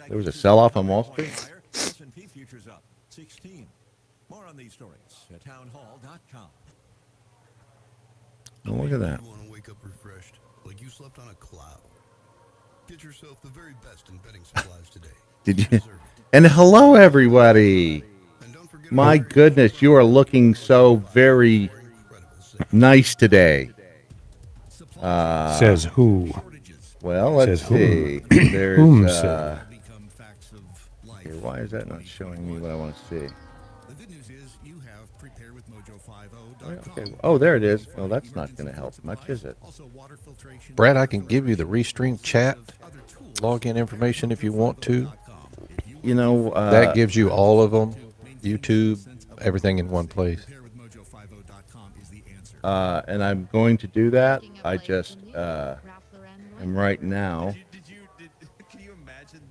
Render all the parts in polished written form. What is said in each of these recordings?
There was a sell-off on Wall Street. S&P futures up 16. More on these stories at townhall.com. Oh, look at that. You want to wake up refreshed, like you slept on a cloud. Get yourself the very best in betting supplies today. Did you? And hello, everybody. My goodness, you are looking so very nice today. Says who? Well, let's Says see. whom. There's. Whom said? Here, why is that not showing me what I want to see? The good news is you have preparewithmojo50.com. Okay. Oh, there it is. Well, that's not going to help much, is it? Brad, I can give you the Restream chat login information if you want to. You know, That gives you all of them, YouTube, everything in one place. and I'm going to do that. I just am right now.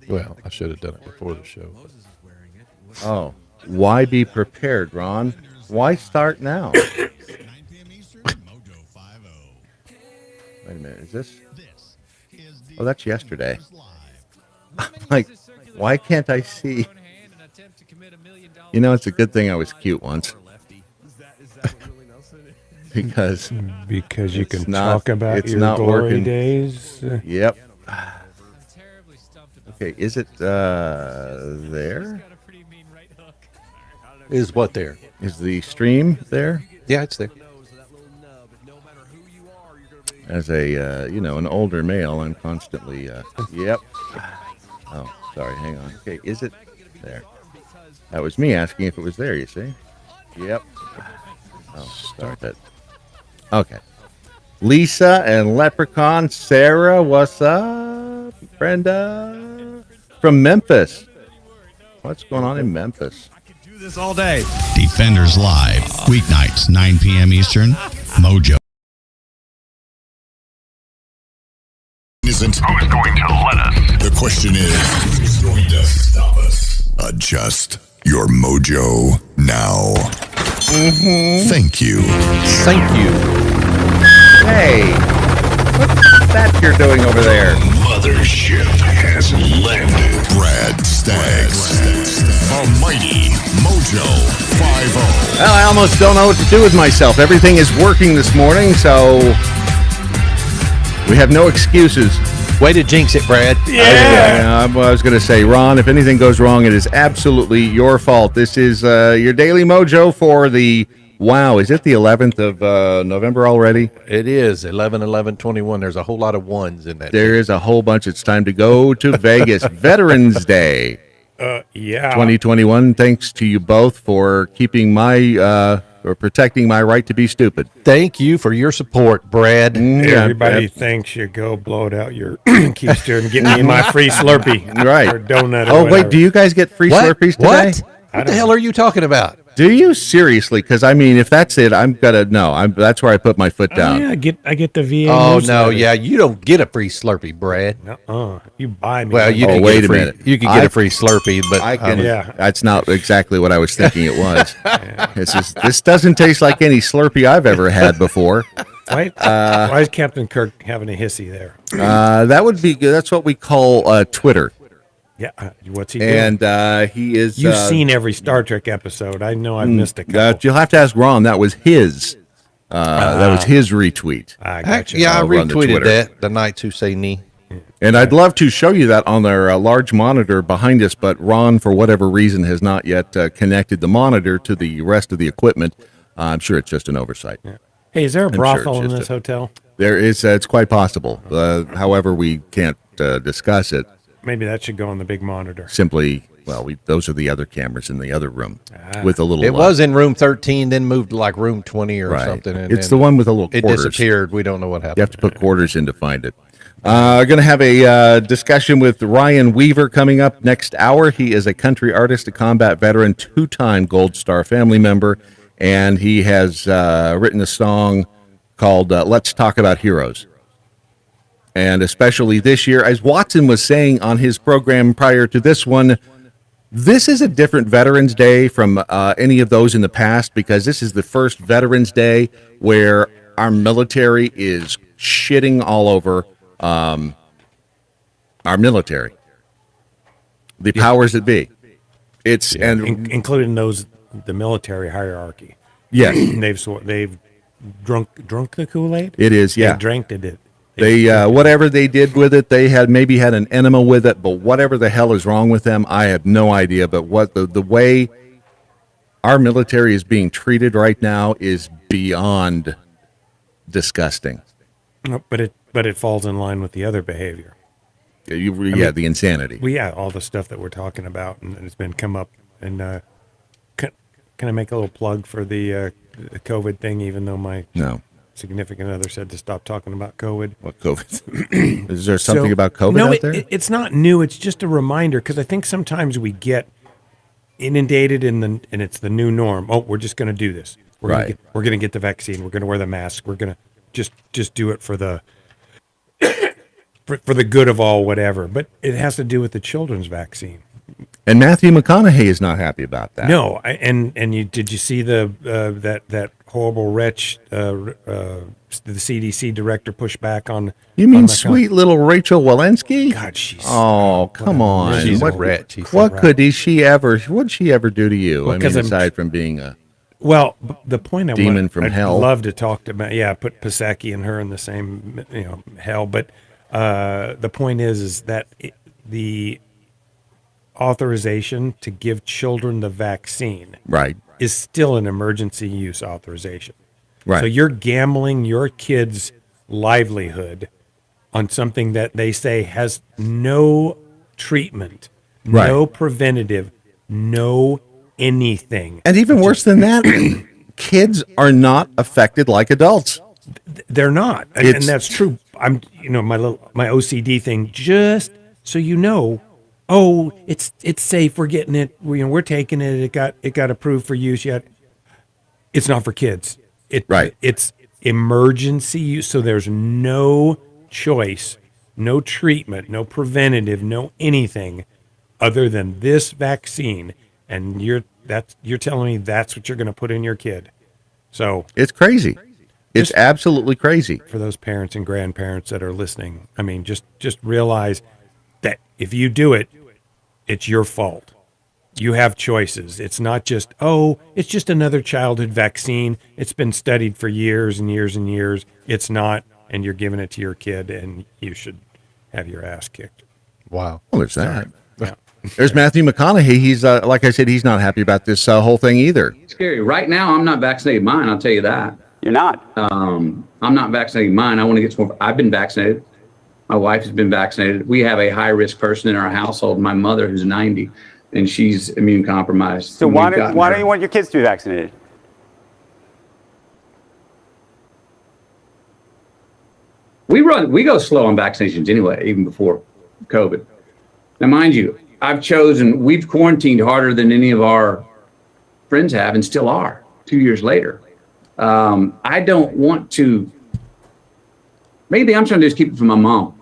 Well, I should have done it before the show. Oh, why be prepared, Ron? Why start now? Wait a minute, is this? Oh, that's yesterday. Like, why can't I see? You know, it's a good thing I was cute once. because you it's can not- talk about it's your not glory working. days. Yep. Okay, is it there? Is what there? Is the stream there? Yeah, it's there. As a an older male, I'm constantly yep. Oh, sorry, hang on. Okay, is it there? That was me asking if it was there, you see? Yep. Oh, start that. Okay. Lisa and Leprechaun, Sarah, what's up? Brenda from Memphis. What's going on in Memphis? Do this all day. Defenders Live, weeknights, 9 p.m. Eastern, Mojo. Isn't who's going to let us? The question is, who's going to stop us? Adjust your mojo now. Thank you. Thank you. Hey, what's that you're doing over there? Mothership has landed. Brad Staggs. Almighty Mojo 50. Well, I almost don't know what to do with myself. Everything is working this morning, so we have no excuses. Way to jinx it, Brad. I was going to say, Ron, if anything goes wrong, it is absolutely your fault. This is your Daily Mojo for the, wow, is it the 11th of November already? It is 11/11/21. There's a whole lot of ones in that. There is a whole bunch. It's time to go to Vegas. Veterans Day Yeah. 2021. Thanks to you both for keeping my, or protecting my right to be stupid. Thank you for your support, Brad. Everybody thinks you go blow it out your keister and get me my free Slurpee. Right. Or donut. Or Oh, whatever. wait, do you guys get free Slurpees today? What? What the hell are you talking about? Do you seriously? Because I mean, if that's it, I'm gonna no. That's where I put my foot down. Yeah, I get the VA. Oh, no, newsletter. yeah, you don't get a free Slurpee, Brad. You buy me. Well, you Oh, can wait get a free, minute. You can get a free Slurpee, but I can. Yeah. That's not exactly what I was thinking it was. This doesn't taste like any Slurpee I've ever had before. Why is Captain Kirk having a hissy there? That would be good. That's what we call Twitter. Yeah, what's he doing? And he is. You've seen every Star Trek episode. I know I've missed a couple. You'll have to ask Ron. That was his. That was his retweet. I got you. yeah, I I'll run the retweeted Twitter. that. The Knights Who Say Knee. And I'd love to show you that on our large monitor behind us, but Ron, for whatever reason, has not yet connected the monitor to the rest of the equipment. I'm sure it's just an oversight. Yeah. Hey, is there a sure brothel it's in just this hotel? There is. It's quite possible. However, we can't discuss it. Maybe that should go on the big monitor. Simply, well, those are the other cameras in the other room with a little. It was in room 13, then moved to like room 20 or right. something. And It's then the one with the little it quarters. disappeared. We don't know what happened. You have to put quarters in to find it. Going to have a discussion with Ryan Weaver coming up next hour. He is a country artist, a combat veteran, two-time Gold Star family member, and he has written a song called Let's Talk About Heroes. And especially this year, as Watson was saying on his program prior to this one, this is a different Veterans Day from any of those in the past, because this is the first Veterans Day where our military is shitting all over Our military, the powers that be. It's including the military hierarchy. yes, They've drunk the Kool-Aid. it is. Yeah, They drank it. they whatever they did with it, they had maybe had an enema with it, but whatever the hell is wrong with them, I have no idea. But what the way our military is being treated right now is beyond disgusting. No, but it falls in line with the other behavior. The insanity. All the stuff that we're talking about, and it's been come up. And can I make a little plug for the COVID thing? Even though my No. significant other said to stop talking about COVID. What COVID? Is there something about COVID no, out there? It's not new. It's just a reminder, because I think sometimes we get inundated and it's the new norm. Oh, we're just going to do this. We're going to get the vaccine. We're going to wear the mask. We're going to just do it for the for the good of all, whatever. But it has to do with the children's vaccine. And Matthew McConaughey is not happy about that. No, did you see the that horrible wretch, the CDC director pushed back on? You mean on sweet little Rachel Walensky? God, she's come on. She's what a wretch. What'd she ever do to you? Well, I mean, 'cause aside from being a the point demon from I'd hell. love to talk about. Yeah, put Pasecki and her in the same hell. But the point is that the authorization to give children the vaccine is still an emergency use authorization. Right. So you're gambling your kid's livelihood on something that they say has no treatment, no preventative, no anything. And even worse than that, kids are not affected like adults. They're not. And that's true. I'm my OCD thing, just so you know. Oh, it's safe. We're getting it. We're taking it. It got approved for use yet. It's not for kids. It's emergency use. So there's no choice, no treatment, no preventative, no anything other than this vaccine. And you're telling me that's what you're going to put in your kid. So it's crazy. It's absolutely crazy. For those parents and grandparents that are listening, I mean, just realize that if you do it, it's your fault. You have choices. It's not just, it's just another childhood vaccine. It's been studied for years and years and years. It's not, and you're giving it to your kid, and you should have your ass kicked. Wow. Well, there's that. Yeah. There's Matthew McConaughey. He's, like I said, he's not happy about this whole thing either. Scary. Right now, I'm not vaccinated mine. I'll tell you that. You're not? I'm not vaccinating mine. I want to get some more. I've been vaccinated. My wife has been vaccinated. We have a high-risk person in our household, my mother, who's 90, and she's immune compromised. So why don't you want your kids to be vaccinated? We go slow on vaccinations anyway, even before COVID. Now, mind you, we've quarantined harder than any of our friends have and still are 2 years later. I don't want to, maybe I'm trying to just keep it from my mom.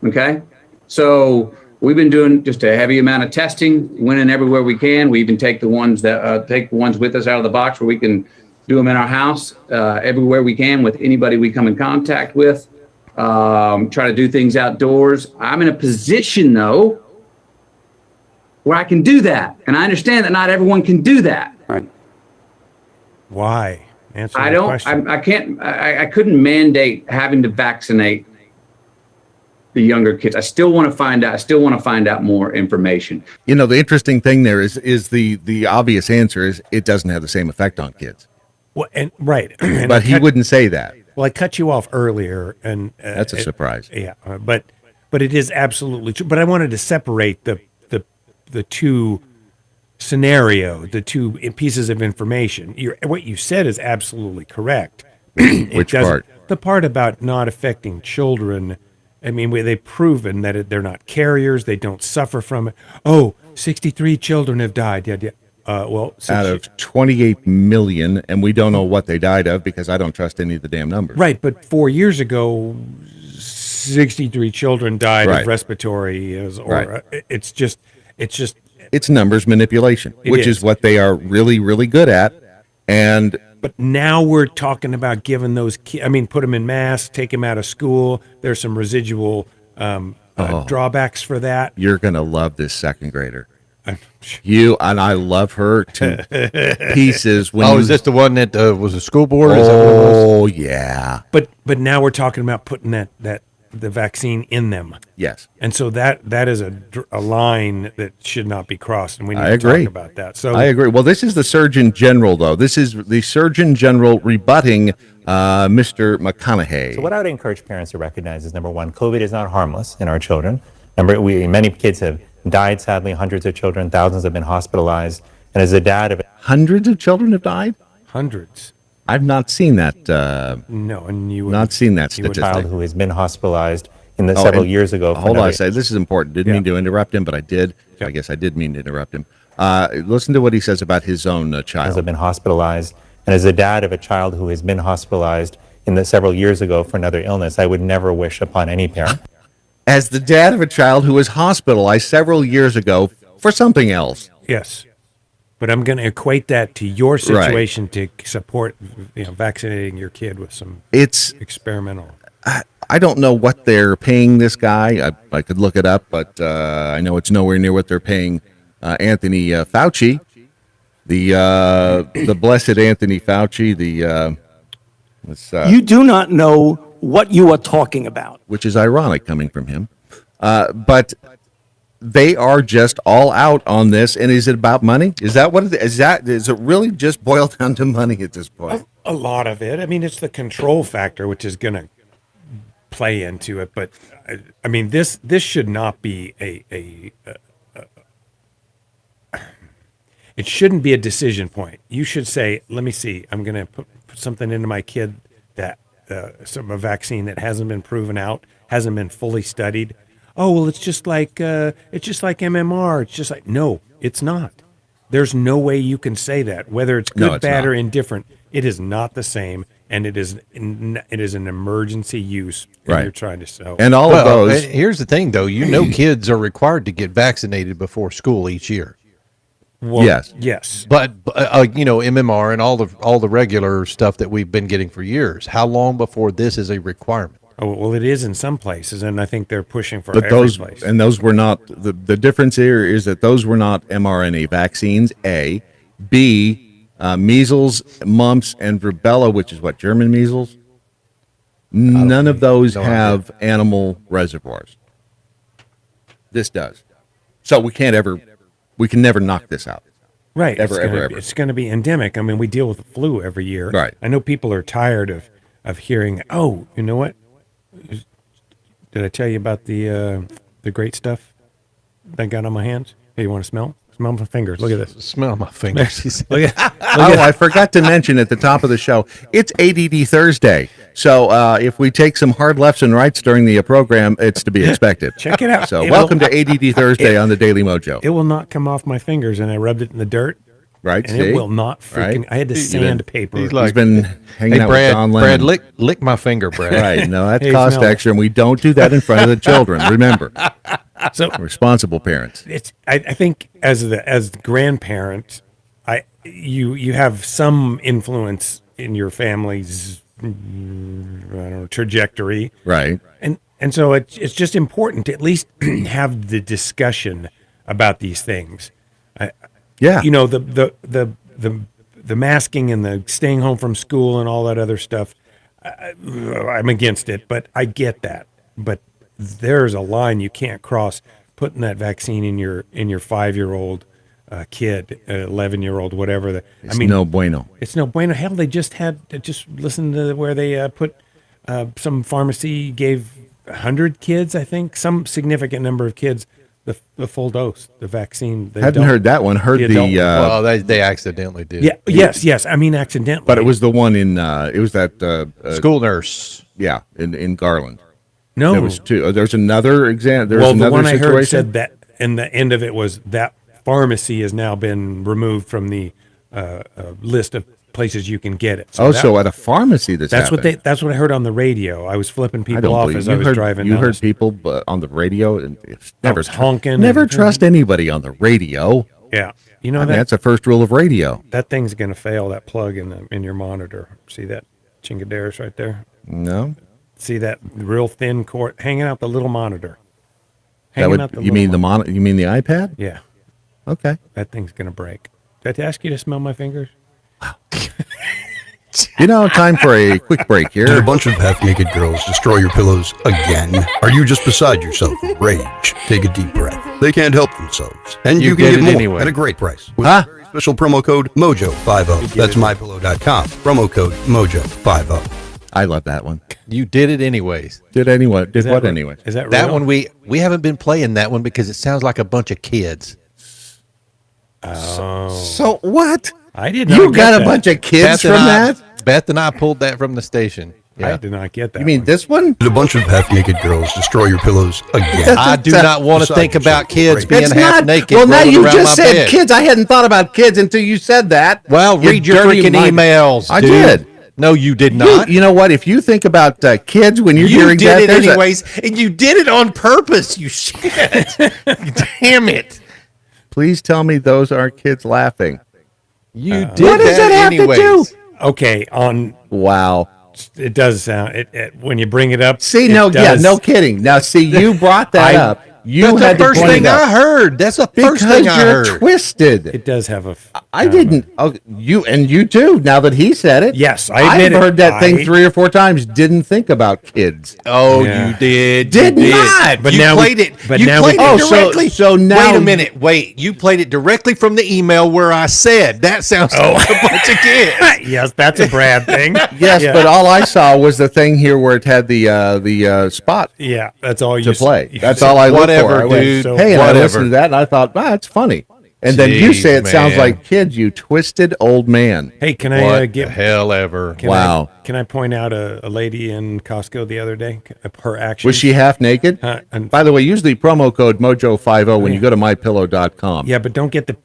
Okay. So we've been doing just a heavy amount of testing, went in everywhere we can. We even take the ones with us out of the box where we can do them in our house, everywhere we can with anybody we come in contact with, try to do things outdoors. I'm in a position though, where I can do that. And I understand that not everyone can do that. Right. Why? Answer I the don't, question. I couldn't mandate having to vaccinate the younger kids. I still want to find out more information. The interesting thing there is the obvious answer is it doesn't have the same effect on kids. Well, right. And but he wouldn't say that. Well, I cut you off earlier, and that's a surprise. Yeah, but it is absolutely true. But I wanted to separate the two the two pieces of information. What you said is absolutely correct. Which part? The part about not affecting children. I mean, they've proven that they're not carriers. They don't suffer from it. 63 children have died. Yeah. Out of 28 million, and we don't know what they died of because I don't trust any of the damn numbers. Right, but 4 years ago, 63 children died of respiratory. It's numbers manipulation, which is what they are really, really good at. But now we're talking about giving those kids, put them in masks, take them out of school. There's some residual drawbacks for that. You're going to love this second grader. I love her to pieces. Is this the one that was a school board? Is that what it was? Oh, yeah. But now we're talking about putting the vaccine in them. Yes. And so that is a line that should not be crossed, and we need I to agree. talk about that. So I agree. Well, this is the Surgeon General, though. This is the Surgeon General rebutting Mr. McConaughey. So what I would encourage parents to recognize is, number one, COVID is not harmless in our children. Many kids have died, sadly. Hundreds of children, thousands have been hospitalized. And as a dad of Hundreds of children have died? hundreds. I've not seen that. No, and you Not seen that a child statistic. who has been hospitalized several years ago. for Hold on another- a second. This is important. Didn't mean to interrupt him, but I did. I guess I did mean to interrupt him. Listen to what he says about his own child. have been hospitalized. And as a dad of a child who has been hospitalized several years ago for another illness, I would never wish upon any parent. As the dad of a child who was hospitalized several years ago for something else. Yes. But I'm going to equate that to your situation to support, vaccinating your kid with some experimental. I don't know what they're paying this guy. I could look it up, but I know it's nowhere near what they're paying Anthony Fauci, the blessed Anthony Fauci. You do not know what you are talking about, which is ironic coming from him. But they are just all out on this. And is it about money? Is that what it is? Does it really just boil down to money at this point? A lot of it. I mean, it's the control factor, which is going to play into it. But I mean, this should not be it shouldn't be a decision point. You should say, let me see, I'm going to put something into my kid that a vaccine that hasn't been proven out, hasn't been fully studied. Oh, well, it's just like MMR. It's just like, no, it's not. There's no way you can say that, whether it's good, bad, or indifferent. It is not the same, and it is an emergency use. Right. You're trying to sell. And all of those. Here's the thing, though. Kids are required to get vaccinated before school each year. Well, yes. But MMR and all the regular stuff that we've been getting for years. How long before this is a requirement? Oh, well, it is in some places, and I think they're pushing for every place. And those were not the difference here is that those were not mRNA vaccines. A, B, measles, mumps, and rubella, which is what, German measles. None of those have animal reservoirs. This does. So we can never knock this out. Right. Ever. It's going to be endemic. I mean, we deal with the flu every year. Right. I know people are tired of hearing, oh, you know what? Did I tell you about the great stuff that I got on my hands? Hey, you want to smell? Smell my fingers. Look at this. Smell my fingers. Look at I forgot to mention at the top of the show, it's ADD Thursday. So if we take some hard lefts and rights during the program, it's to be expected. Check it out. So welcome to ADD Thursday on the Daily Mojo. It will not come off my fingers, and I rubbed it in the dirt. Right, and it will not freaking. Right? I had to sandpaper. He's been hanging out with John Lennon. Brad, lick my finger, Brad. Right, no, that's cost extra, and we don't do that in front of the children. Remember, so responsible parents. I think as the grandparent, you have some influence in your family's trajectory, right? And so it's just important to at least have the discussion about these things. Yeah, the masking and the staying home from school and all that other stuff. I'm against it, but I get that. But there's a line you can't cross. Putting that vaccine in your 5-year-old kid, 11-year-old, whatever. No bueno. It's no bueno. Hell, they just listen to where they put some pharmacy gave 100 kids, I think, some significant number of kids. The full dose, the vaccine. Hadn't heard that one. Heard well, they accidentally did. Yeah. Yes. I mean, accidentally. But it was the one in. It was that school nurse. Yeah, in Garland. No, there was two. There's another example. Well, the one I heard said that, and the end of it was that pharmacy has now been removed from the list of places you can get it. So at a pharmacy, that's what I heard on the radio. I was flipping people off as I was driving. You heard people on the radio, and never honking. Never trust anybody on the radio. Yeah, that's a first rule of radio. That thing's going to fail. That plug in your monitor. See that chingaderas right there? No. See that real thin cord hanging out the little monitor. Hanging out the You mean little the one. You mean the iPad? Yeah. Okay. That thing's going to break. Did I ask you to smell my fingers? Time for a quick break Did here. a bunch of half-naked girls destroy your pillows again? Are you just beside yourself with rage? Take a deep breath. They can't help themselves. And you can did get it more anyway. at a great price. With a very special promo code MOJO50. That's mypillow.com. Promo code MOJO50. I love that one. You did it anyways. Did anyone? Did that what right? anyway? Is that real? That one we haven't been playing that one because it sounds like a bunch of kids. So what? I did not You get got a that. bunch of kids from that? Beth and I pulled that from the station. I did not get that. You mean one. this one? Did a bunch of half-naked girls destroy your pillows again? I do not want to think about kids being It's half not naked. Well, now rolling you around just my said bed. kids. I hadn't thought about kids until you said that. Well, You read your dirty freaking mind. emails. I dude. did. No, you did not. You know what? If you think about kids when you're You hearing did that, it there's a- anyways, and you did it on purpose. You shit. Damn it. please tell me those aren't kids laughing. You did What does that have anyways. to do? Okay, Wow. it does sound it when you bring it up. See, it no, yeah, does- no kidding. Now, see, you brought that up. You That's had the to first point thing it out. I heard. That's the first Because thing I you're heard. twisted. It does have a. I didn't. Oh, you too. Now that he said it, Yes, I I've admit it. heard that thing I- 3 or 4 times. Didn't think about kids. Oh, Yeah. you did. Did you not. But you now we- played it. but you now played we- it Oh, so- directly. so now- Wait a minute. Wait. You played it directly from the email where I said that sounds like a bunch of kids. Yes, that's a Brad thing. Yes, Yeah. but all I saw was the thing here where it had the spot Yeah, that's all you to play. you That's said. all I looked Whatever, for. I went, dude. hey, and I Whatever. listened to that, and I thought, wow, it's funny. And then you Jeez, say it sounds man. like kids, you twisted old man. Hey, can What I the get? hell ever? Can Wow. Can I point out a lady in Costco the other day? Her action. Was she half naked? And- By the way, use the promo code Mojo50 when you go to mypillow.com. Yeah, but don't get the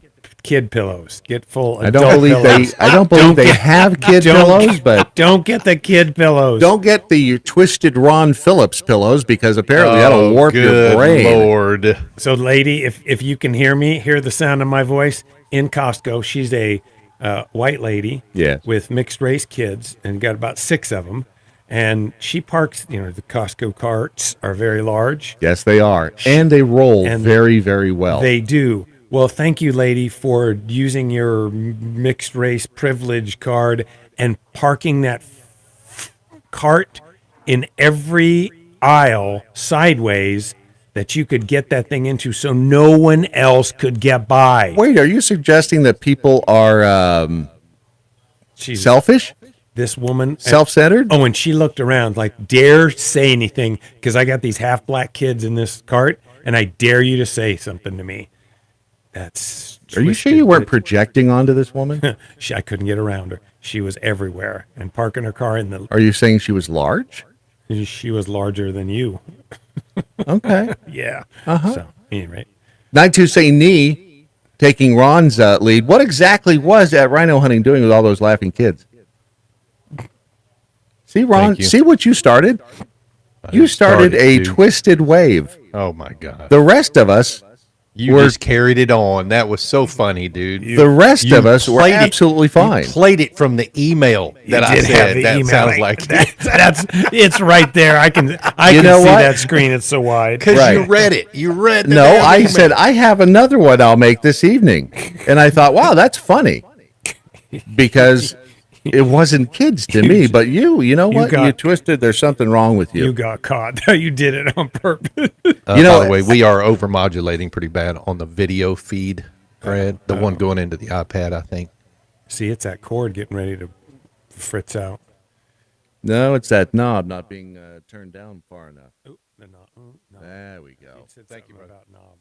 kid pillows. Get full. I don't adult believe pillows. I don't believe they get- have kid don't pillows, get- but don't get the kid pillows. don't get the twisted Ron Phillips pillows because apparently that'll warp your good brain. Lord. So, lady, if you can hear me, hear the sound of my voice in Costco. She's a white lady, Yes. with mixed race kids, and got about 6 of them. And she parks. The Costco carts are very large. Yes, they are, and they roll And very, very well. They do. Well, thank you, lady, for using your mixed race privilege card and parking that cart in every aisle sideways that you could get that thing into so no one else could get by. Wait, are you suggesting that people are She's selfish, this woman. self-centered? Oh, and she looked around like, dare say anything, because I got these half black kids in this cart, and I dare you to say something to me. That's. Are you sure you weren't projecting onto this woman? I couldn't get around her. She was everywhere, and parking her car in the. Are you saying she was large? She was larger than you. Okay. Yeah. Uh-huh. So anyway, Night to say knee, taking Ron's lead. What exactly was that rhino hunting doing with all those laughing kids? See, Ron, Thank you. see what you started? You started a dude. twisted wave. Oh my God. The rest of us, You We're- just carried it on. That was so funny, dude. the rest You of us were played it. absolutely fine. You played it from the email that I did have said. the That email. sounds like that's it's right there. I can You can know see what? that screen. It's so wide. because you Right. read it. You read. The No, damn I email. said, I have another one I'll make this evening. And I thought, wow, that's funny. Because it wasn't kids to me, but you know what? got- You twisted. There's something wrong with You you. got caught. You did it on purpose. You know- by the way, we are overmodulating pretty bad on the video feed, Brad. The one going into the iPad, I think. See, it's that cord getting ready to fritz out. No, it's that knob not being turned down far enough. Oop, the knob. Oh, no. There we go. It said something about knob.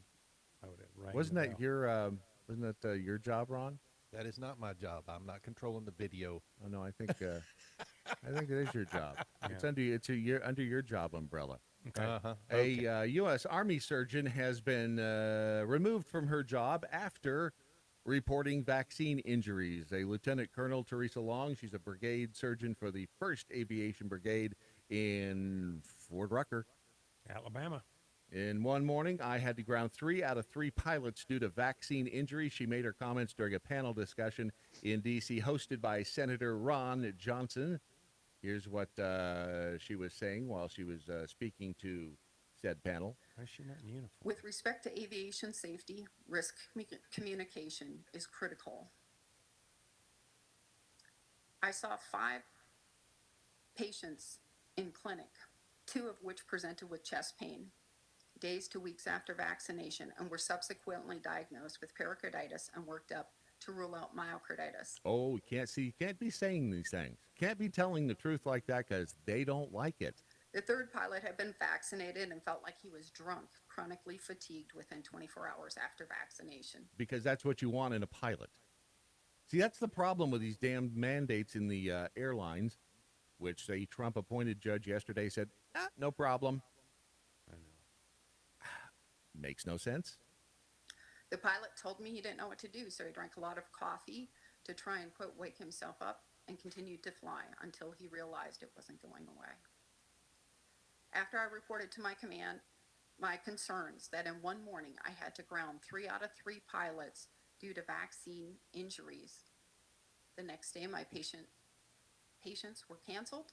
I would have rang Wasn't the that bell. your wasn't that your job, Ron? That is not my job. I'm not controlling the video. Oh no, I think it is your job. It's under your job umbrella. Uh-huh. A U.S. Army surgeon has been removed from her job after reporting vaccine injuries. A Lieutenant Colonel Teresa Long, she's a brigade surgeon for the 1st Aviation Brigade in Fort Rucker. Alabama. In one morning, I had to ground 3 out of 3 pilots due to vaccine injuries. She made her comments during a panel discussion in D.C. hosted by Senator Ron Johnson. Here's what she was saying while she was speaking to said panel. Why is she not in uniform? With respect to aviation safety, risk communication is critical. I saw 5 patients in clinic, 2 of which presented with chest pain days to weeks after vaccination and were subsequently diagnosed with pericarditis and worked up to rule out myocarditis. Oh, you can't be saying these things. Can't be telling the truth like that because they don't like it. The 3rd pilot had been vaccinated and felt like he was drunk, chronically fatigued within 24 hours after vaccination. Because that's what you want in a pilot. See, that's the problem with these damn mandates in the airlines, which a Trump-appointed judge yesterday said, no problem. I know. Makes no sense. The pilot told me he didn't know what to do, so he drank a lot of coffee to try and, quote, wake himself up and continued to fly until he realized it wasn't going away. After I reported to my command my concerns that in one morning I had to ground 3 out of 3 pilots due to vaccine injuries, the next day my patients were canceled,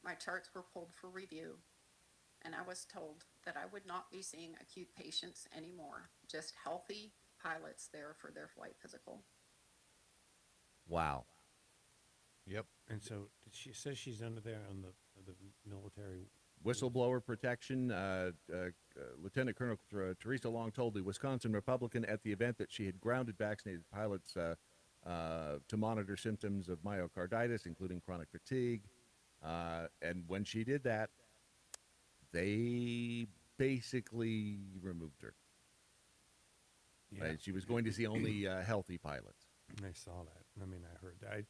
my charts were pulled for review, and I was told that I would not be seeing acute patients anymore, just healthy pilots there for their flight physical. Wow. Yep. And so she says she's under there on the military whistleblower protection. Lieutenant Colonel Teresa Long told the Wisconsin Republican at the event that she had grounded vaccinated pilots to monitor symptoms of myocarditis, including chronic fatigue. And when she did that, they basically removed her. Yeah. Right? She was going to see only healthy pilots. I saw that. I mean, I heard that.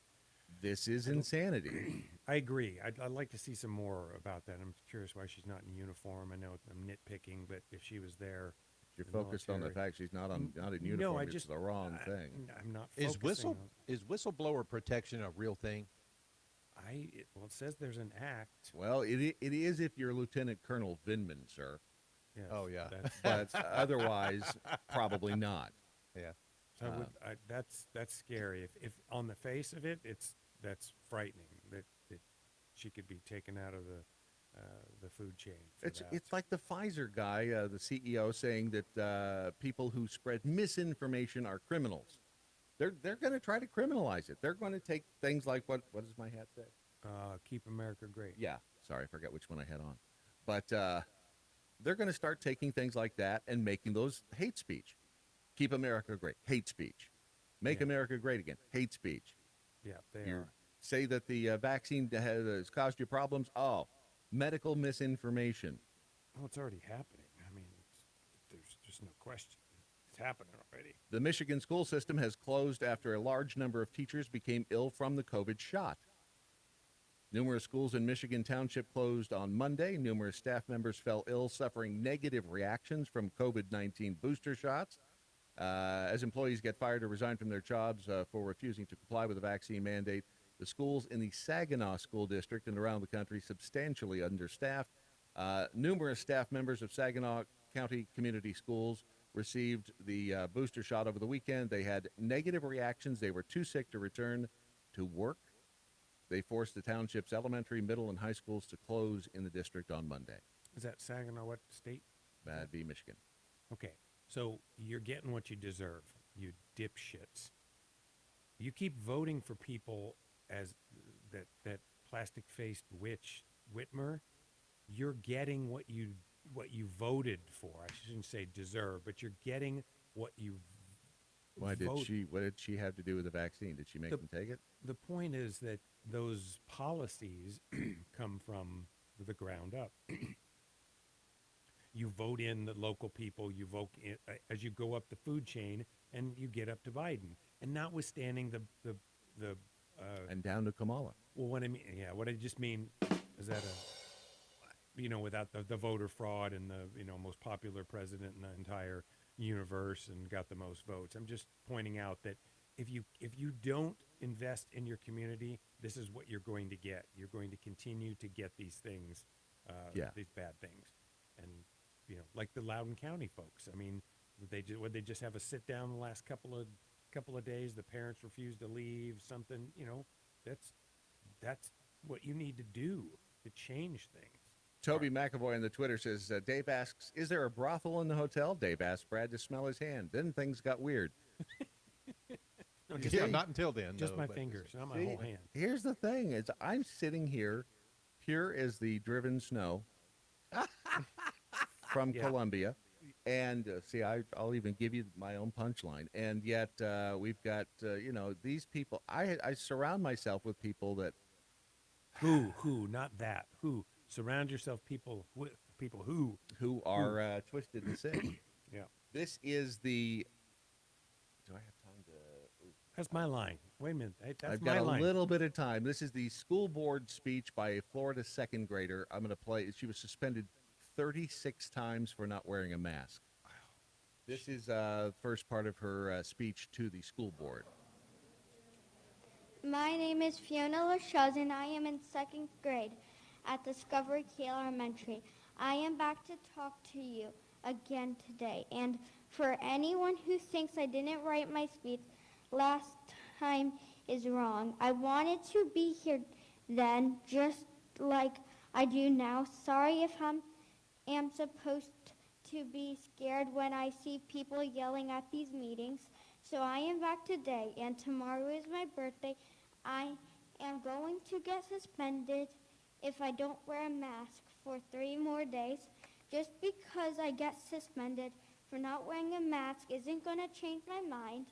This is insanity. I agree. I'd like to see some more about that. I'm curious why she's not in uniform. I know I'm nitpicking, but if she was there, you're focused on the fact she's not in uniform. No, it's the wrong thing. I'm not. Is whistleblower protection a real thing? It says there's an act. Well, it is if you're Lieutenant Colonel Vindman, sir. Yes, oh yeah, but otherwise, probably not. Yeah. So that's scary. If on the face of it, that's frightening that she could be taken out of the food chain. It's like the Pfizer guy, the CEO, saying that people who spread misinformation are criminals. They're going to try to criminalize it. They're going to take things like what does my hat say? Keep America great. Yeah. Sorry, I forgot which one I had on. But they're going to start taking things like that and making those hate speech. Keep America great. Hate speech. Make America great again. Hate speech. Yeah, they are. Say that the vaccine has caused you problems. Oh, medical misinformation. Well, it's already happening. I mean, there's just no question. It's happening already. The Michigan school system has closed after a large number of teachers became ill from the COVID shot. Numerous schools in Michigan Township closed on Monday. Numerous staff members fell ill, suffering negative reactions from COVID-19 booster shots. As employees get fired or resign from their jobs for refusing to comply with the vaccine mandate, the schools in the Saginaw School District and around the country substantially understaffed. Numerous staff members of Saginaw County Community Schools received the booster shot over the weekend. They had negative reactions. They were too sick to return to work. They forced the township's elementary, middle, and high schools to close in the district on Monday. Is that Saginaw what state? That'd be Michigan. Okay. So you're getting what you deserve, you dipshits. You keep voting for people as that plastic-faced witch Whitmer. You're getting what you voted for. I shouldn't say deserve, but you're getting what you. What did she have to do with the vaccine? Did she make them take it? The point is that those policies come from the ground up. You vote in the local people, you vote in, as you go up the food chain, and you get up to Biden. And notwithstanding the and down to Kamala. Well, what I just mean is that without the voter fraud and the most popular president in the entire universe and got the most votes. I'm just pointing out that if you don't invest in your community, this is what you're going to get. You're going to continue to get these things, these bad things, and like the Loudoun County folks. I mean, they just have a sit down the last couple of days. The parents refused to leave. Something, that's what you need to do to change things. Toby McAvoy on the Twitter says, Dave asks, is there a brothel in the hotel? Dave asked Brad to smell his hand. Then things got weird. No, Yeah, not until then. Just no, my but- fingers, not my whole hand. Here's the thing: is I'm sitting here, pure as the driven snow, from Colombia, and see, I'll even give you my own punchline. And yet, we've got these people. I surround myself with people that Who, not that. Who surround yourself with people who are twisted and sick. Yeah. This is the. Do I have time to? That's my line. Wait a minute. That's I've my got a line. little bit of time. This is the school board speech by a Florida second grader. I'm going to play. She was suspended 36 times for not wearing a mask. Wow. This is first part of her speech to the school board. My name is Fiona Lachuz, and I am in second grade at Discovery Kale Elementary. I am back to talk to you again today. And for anyone who thinks I didn't write my speech last time is wrong. I wanted to be here then, just like I do now. Sorry if I am supposed to be scared when I see people yelling at these meetings. So I am back today, and tomorrow is my birthday. I am going to get suspended if I don't wear a mask for 3 more days. Just because I get suspended for not wearing a mask isn't going to change my mind.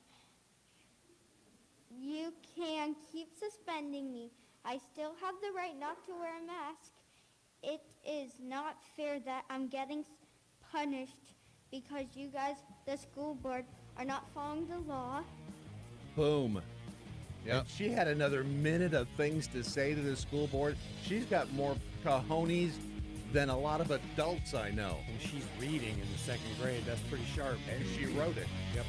You can keep suspending me. I still have the right not to wear a mask. It is not fair that I'm getting punished because you guys, the school board, are not following the law. Boom. Yeah. She had another minute of things to say to the school board. She's got more cojones than a lot of adults I know. And she's reading in the second grade. That's pretty sharp. And she wrote it. Yep.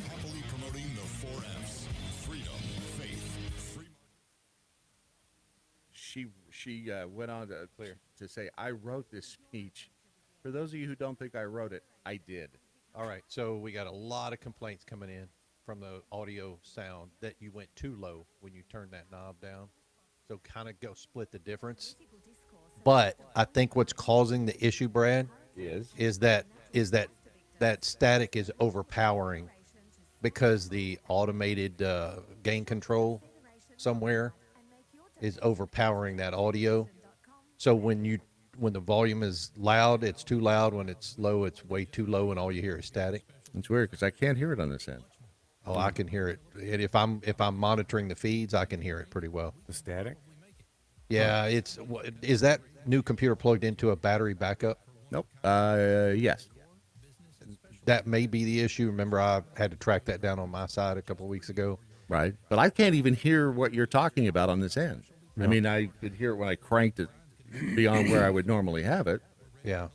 Happily promoting the 4 F's: freedom, faith, free. She went on to say, I wrote this speech. For those of you who don't think I wrote it, I did. All right, so we got a lot of complaints coming in from the audio sound that you went too low when you turned that knob down. So kind of go split the difference. But I think what's causing the issue, Brad, is that static is overpowering because the automated gain control somewhere is overpowering that audio. So when the volume is loud, it's too loud. When it's low, it's way too low, and all you hear is static. It's weird because I can't hear it on this end. Oh, I can hear it. And if I'm monitoring the feeds, I can hear it pretty well. The static? Yeah, is that new computer plugged into a battery backup? Nope. Yes. That may be the issue. Remember, I had to track that down on my side a couple of weeks ago. Right. But I can't even hear what you're talking about on this end. No. I mean, I could hear it when I cranked it beyond where I would normally have it. Yeah.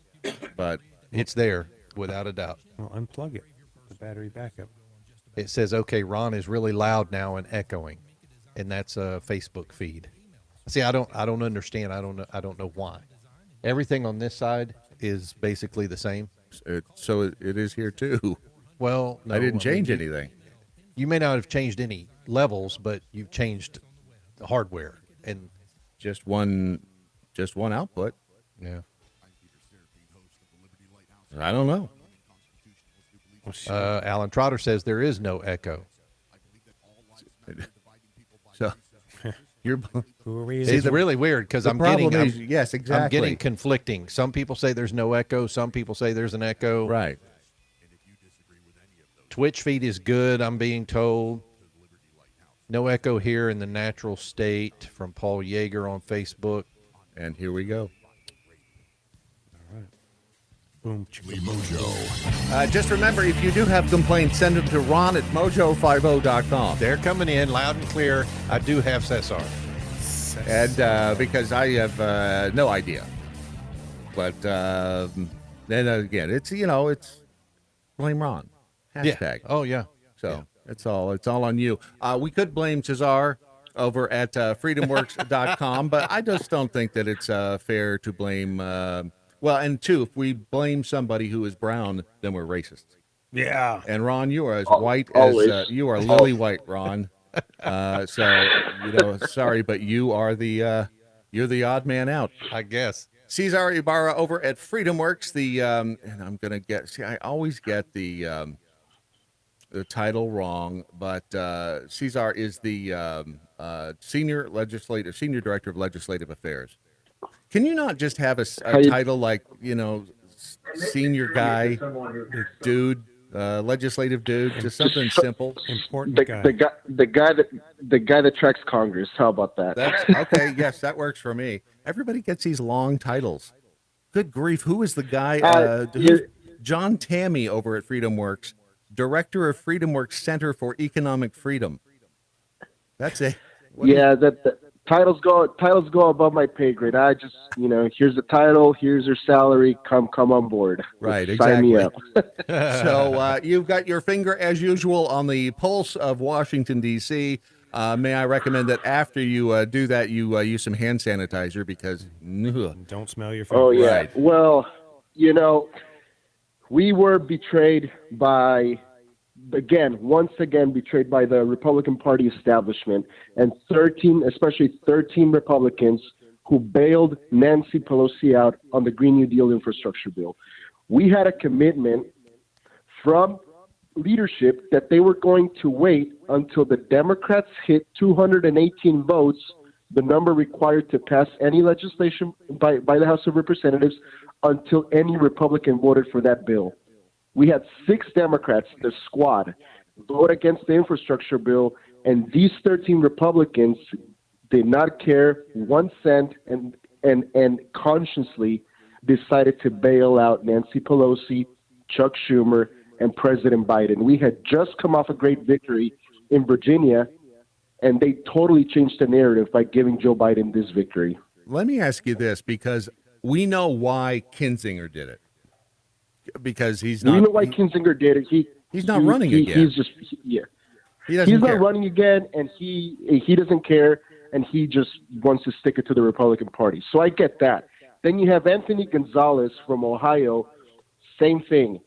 But it's there, without a doubt. Well, unplug it. The battery backup. It says, okay, Ron is really loud now and echoing. And that's a Facebook feed. See, I don't understand. I don't know why. Everything on this side is basically the same. So it is here too. Well, no, I didn't change anything. You may not have changed any levels, but you've changed the hardware and just one output. Yeah. I don't know. Alan Trotter says there is no echo. So you're. It's really weird because I'm getting. Yes, exactly. I'm getting conflicting. Some people say there's no echo. Some people say there's an echo. Right. Twitch feed is good, I'm being told. No echo here in the natural state from Paul Yeager on Facebook. And here we go. All right. Boom. Mojo. Just remember, if you do have complaints, send them to Ron at mojo50.com. They're coming in loud and clear. I do have Cesar. And because I have no idea. But then again, it's blame Ron. Hashtag. Yeah. Oh, yeah. So it's all on you. We could blame Cesar over at freedomworks.com, but I just don't think that it's fair to blame. Well, and two, if we blame somebody who is brown, then we're racist. Yeah. And Ron, you are as white as you are lily white, Ron. So sorry, but you're the odd man out. I guess. Cesar Ibarra over at FreedomWorks. And I'm gonna I always get the title wrong, but Cesar is the senior director of legislative affairs. Can you not just have a title like senior guy, dude, legislative dude, just something simple, important guy. The guy that tracks Congress. How about that? That's okay. Yes, that works for me. Everybody gets these long titles. Good grief! Who is the guy? John Tammy over at FreedomWorks, director of FreedomWorks Center for Economic Freedom. That's it. That titles go above my pay grade. I just, here's the title, here's your salary, come on board. Right, Sign me up. So you've got your finger, as usual, on the pulse of Washington, D.C. May I recommend that after you do that, you use some hand sanitizer because don't smell your finger. Oh, yeah. Right. Well, we were betrayed by... once again betrayed by the Republican Party establishment and 13 Republicans who bailed Nancy Pelosi out on the Green New Deal infrastructure bill. We had a commitment from leadership that they were going to wait until the Democrats hit 218 votes, the number required to pass any legislation by the House of Representatives, until any Republican voted for that bill. We had 6 Democrats, the squad, vote against the infrastructure bill, and these 13 Republicans did not care 1 cent and consciously decided to bail out Nancy Pelosi, Chuck Schumer, and President Biden. We had just come off a great victory in Virginia, and they totally changed the narrative by giving Joe Biden this victory. Let me ask you this, because we know why Kinzinger did it. Because he's not. We know why Kinzinger did it. He's not running again. He's not running again, and he doesn't care, and he just wants to stick it to the Republican Party. So I get that. Then you have Anthony Gonzalez from Ohio. Same thing.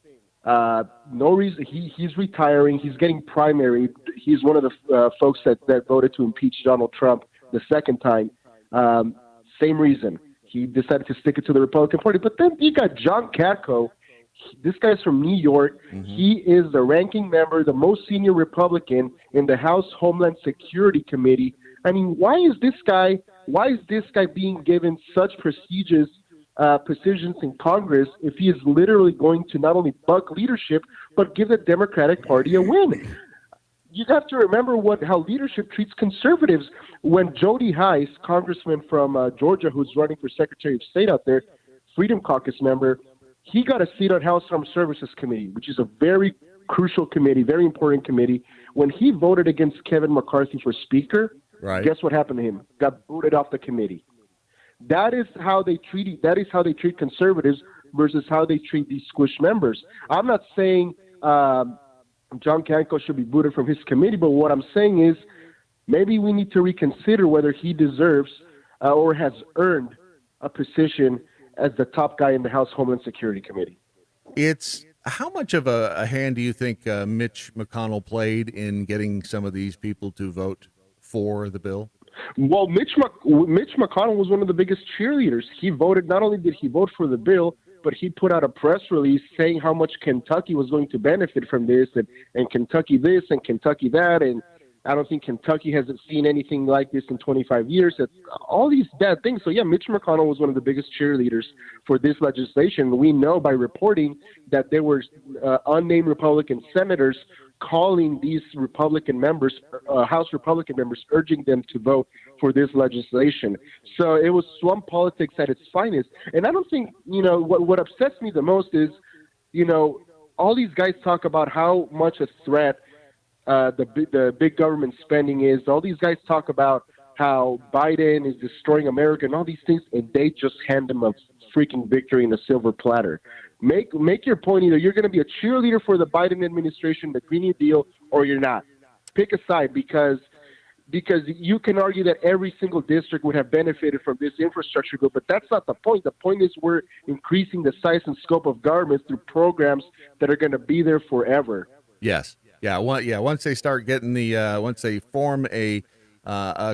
No reason. He's retiring. He's getting primary. He's one of the folks that voted to impeach Donald Trump the second time. Same reason. He decided to stick it to the Republican Party. But then you got John Katko. This guy's from New York. Mm-hmm. He is the ranking member, the most senior Republican in the House Homeland Security Committee. I mean, why is this guy being given such prestigious positions in Congress if he is literally going to not only buck leadership, but give the Democratic Party a win? You have to remember how leadership treats conservatives. When Jody Hice, congressman from Georgia, who's running for Secretary of State out there, Freedom Caucus member, he got a seat on House Armed Services Committee, which is a very crucial committee, very important committee. When he voted against Kevin McCarthy for Speaker, guess what happened to him? Got booted off the committee. That is how they treat conservatives versus how they treat these squish members. I'm not saying John Katko should be booted from his committee, but what I'm saying is maybe we need to reconsider whether he deserves or has earned a position as the top guy in the House Homeland Security Committee. It's how much of a hand do you think Mitch McConnell played in getting some of these people to vote for the bill? Well, Mitch McConnell was one of the biggest cheerleaders. He voted, not only did he vote for the bill, but he put out a press release saying how much Kentucky was going to benefit from this, and Kentucky this and Kentucky that, and I don't think Kentucky hasn't seen anything like this in 25 years. It's all these bad things. So, yeah, Mitch McConnell was one of the biggest cheerleaders for this legislation. We know by reporting that there were unnamed Republican senators calling these Republican members, House Republican members, urging them to vote for this legislation. So it was swamp politics at its finest. And I don't think, what upsets me the most is, all these guys talk about how much a threat the big government spending is. All these guys talk about how Biden is destroying America and all these things, and they just hand them a freaking victory in a silver platter. Make your point. Either you're going to be a cheerleader for the Biden administration, the Green New Deal, or you're not. Pick a side, because you can argue that every single district would have benefited from this infrastructure bill, but that's not the point. The point is we're increasing the size and scope of government through programs that are going to be there forever. Yes. Yeah. Once they start getting once they form a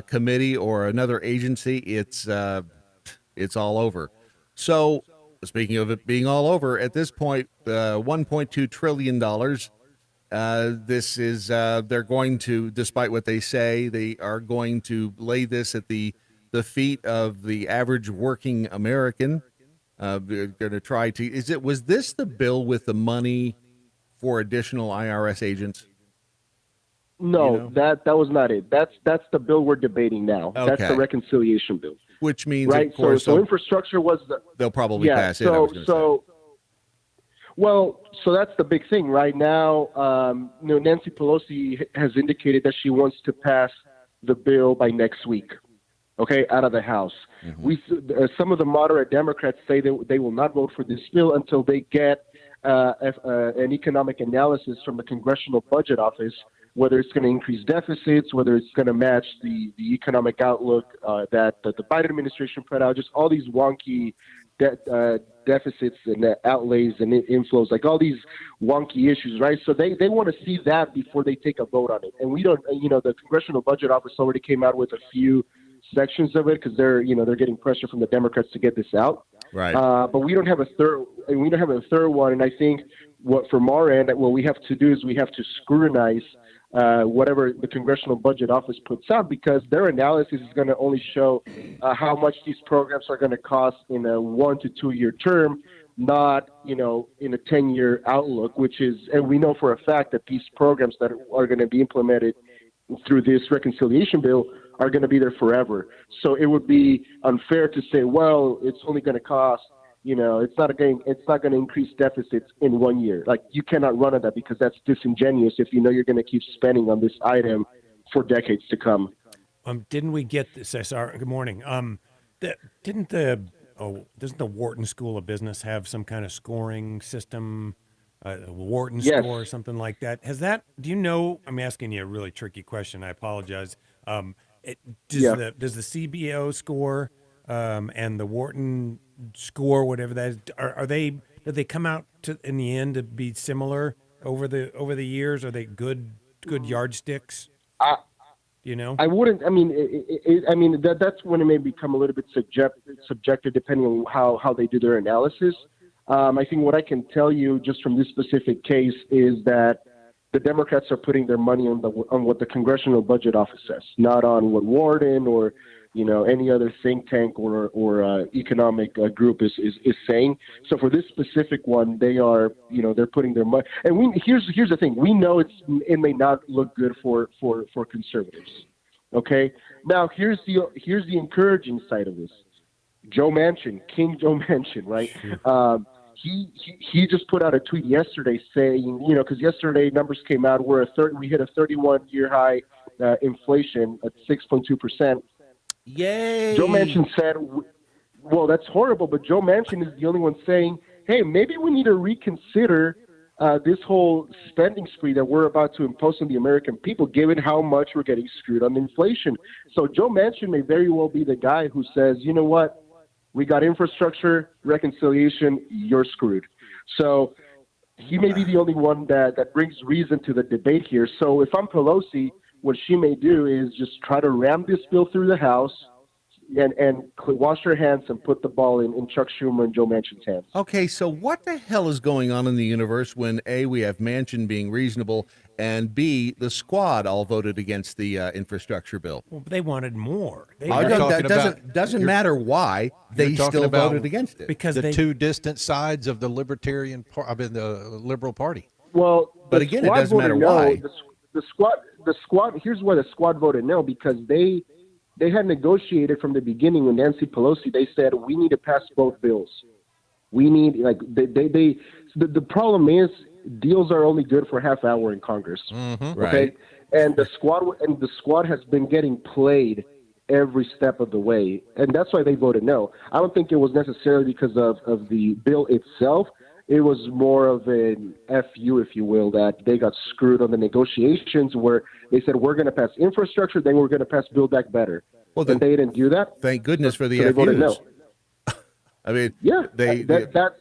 committee or another agency, it's all over. So, speaking of it being all over, at this point, $1.2 trillion. This is, they're going to, despite what they say, they are going to lay this at the feet of the average working American. They're going to try to, was this the bill with the money for additional IRS agents? No, that was not it. That's the bill we're debating now. Okay. That's the reconciliation bill. Which means, right? of course, so infrastructure was they'll probably pass it. Well, so that's the big thing right now. Nancy Pelosi has indicated that she wants to pass the bill by next week. Okay, out of the House. Mm-hmm. Some of the moderate Democrats say that they will not vote for this bill until they get an economic analysis from the Congressional Budget Office, whether it's going to increase deficits, whether it's going to match the economic outlook that the Biden administration put out, just all these wonky deficits and outlays and inflows, like all these wonky issues, right? So they want to see that before they take a vote on it. And we don't, the Congressional Budget Office already came out with a few sections of it because they're getting pressure from the Democrats to get this out. Right. But we don't have a third one. And I think what from our end, what we have to do is we have to scrutinize whatever the Congressional Budget Office puts out, because their analysis is going to only show how much these programs are going to cost in a 1 to 2 year term, not in a 10-year outlook, and we know for a fact that these programs that are going to be implemented through this reconciliation bill are going to be there forever. So it would be unfair to say, well, it's only going to cost, it's not going to increase deficits in 1 year. Like, you cannot run on that, because that's disingenuous if you're going to keep spending on this item for decades to come. Didn't we get this? Sorry, good morning. Doesn't the Wharton School of Business have some kind of scoring system? Wharton score or something like that. Has that? Do you know? I'm asking you a really tricky question. I apologize. Does the CBO score and the Wharton score, whatever that is, do they come out in the end to be similar over the years? Are they good yardsticks? I wouldn't. That's when it may become a little bit subjective, depending on how they do their analysis. I think what I can tell you just from this specific case is that the Democrats are putting their money on what the Congressional Budget Office says, not on what Wharton or any other think tank or economic group is saying. So for this specific one, they are they're putting their money. And here's the thing: we know it may not look good for conservatives. Okay, now here's the encouraging side of this. Joe Manchin, King Joe Manchin, right? He just put out a tweet yesterday saying, because yesterday numbers came out, we hit a 31-year high inflation at 6.2%. Yay! Joe Manchin said, well, that's horrible, but Joe Manchin is the only one saying, hey, maybe we need to reconsider this whole spending spree that we're about to impose on the American people, given how much we're getting screwed on inflation. So Joe Manchin may very well be the guy who says, you know what? We got infrastructure, reconciliation, you're screwed. So he may be the only one that brings reason to the debate here. So if I'm Pelosi, what she may do is just try to ram this bill through the House and wash her hands and put the ball in Chuck Schumer and Joe Manchin's hands. Okay, so what the hell is going on in the universe when A, we have Manchin being reasonable, and B, the squad all voted against the infrastructure bill? Well, they wanted more. Doesn't matter why they still voted against it. Because the two distant sides of the the Liberal Party. Well, but again, it doesn't matter why. The squad. Here's why the squad voted no, because they had negotiated from the beginning with Nancy Pelosi. They said, we need to pass both bills. We need, the problem is deals are only good for a half hour in Congress. Mm-hmm. Okay. Right. And the squad has been getting played every step of the way. And that's why they voted no. I don't think it was necessarily because of the bill itself. It was more of an FU, if you will, that they got screwed on the negotiations where they said, we're going to pass infrastructure, then we're going to pass Build Back Better. Well, and they didn't do that. Thank goodness for the FUs. They voted no. I mean, yeah, that's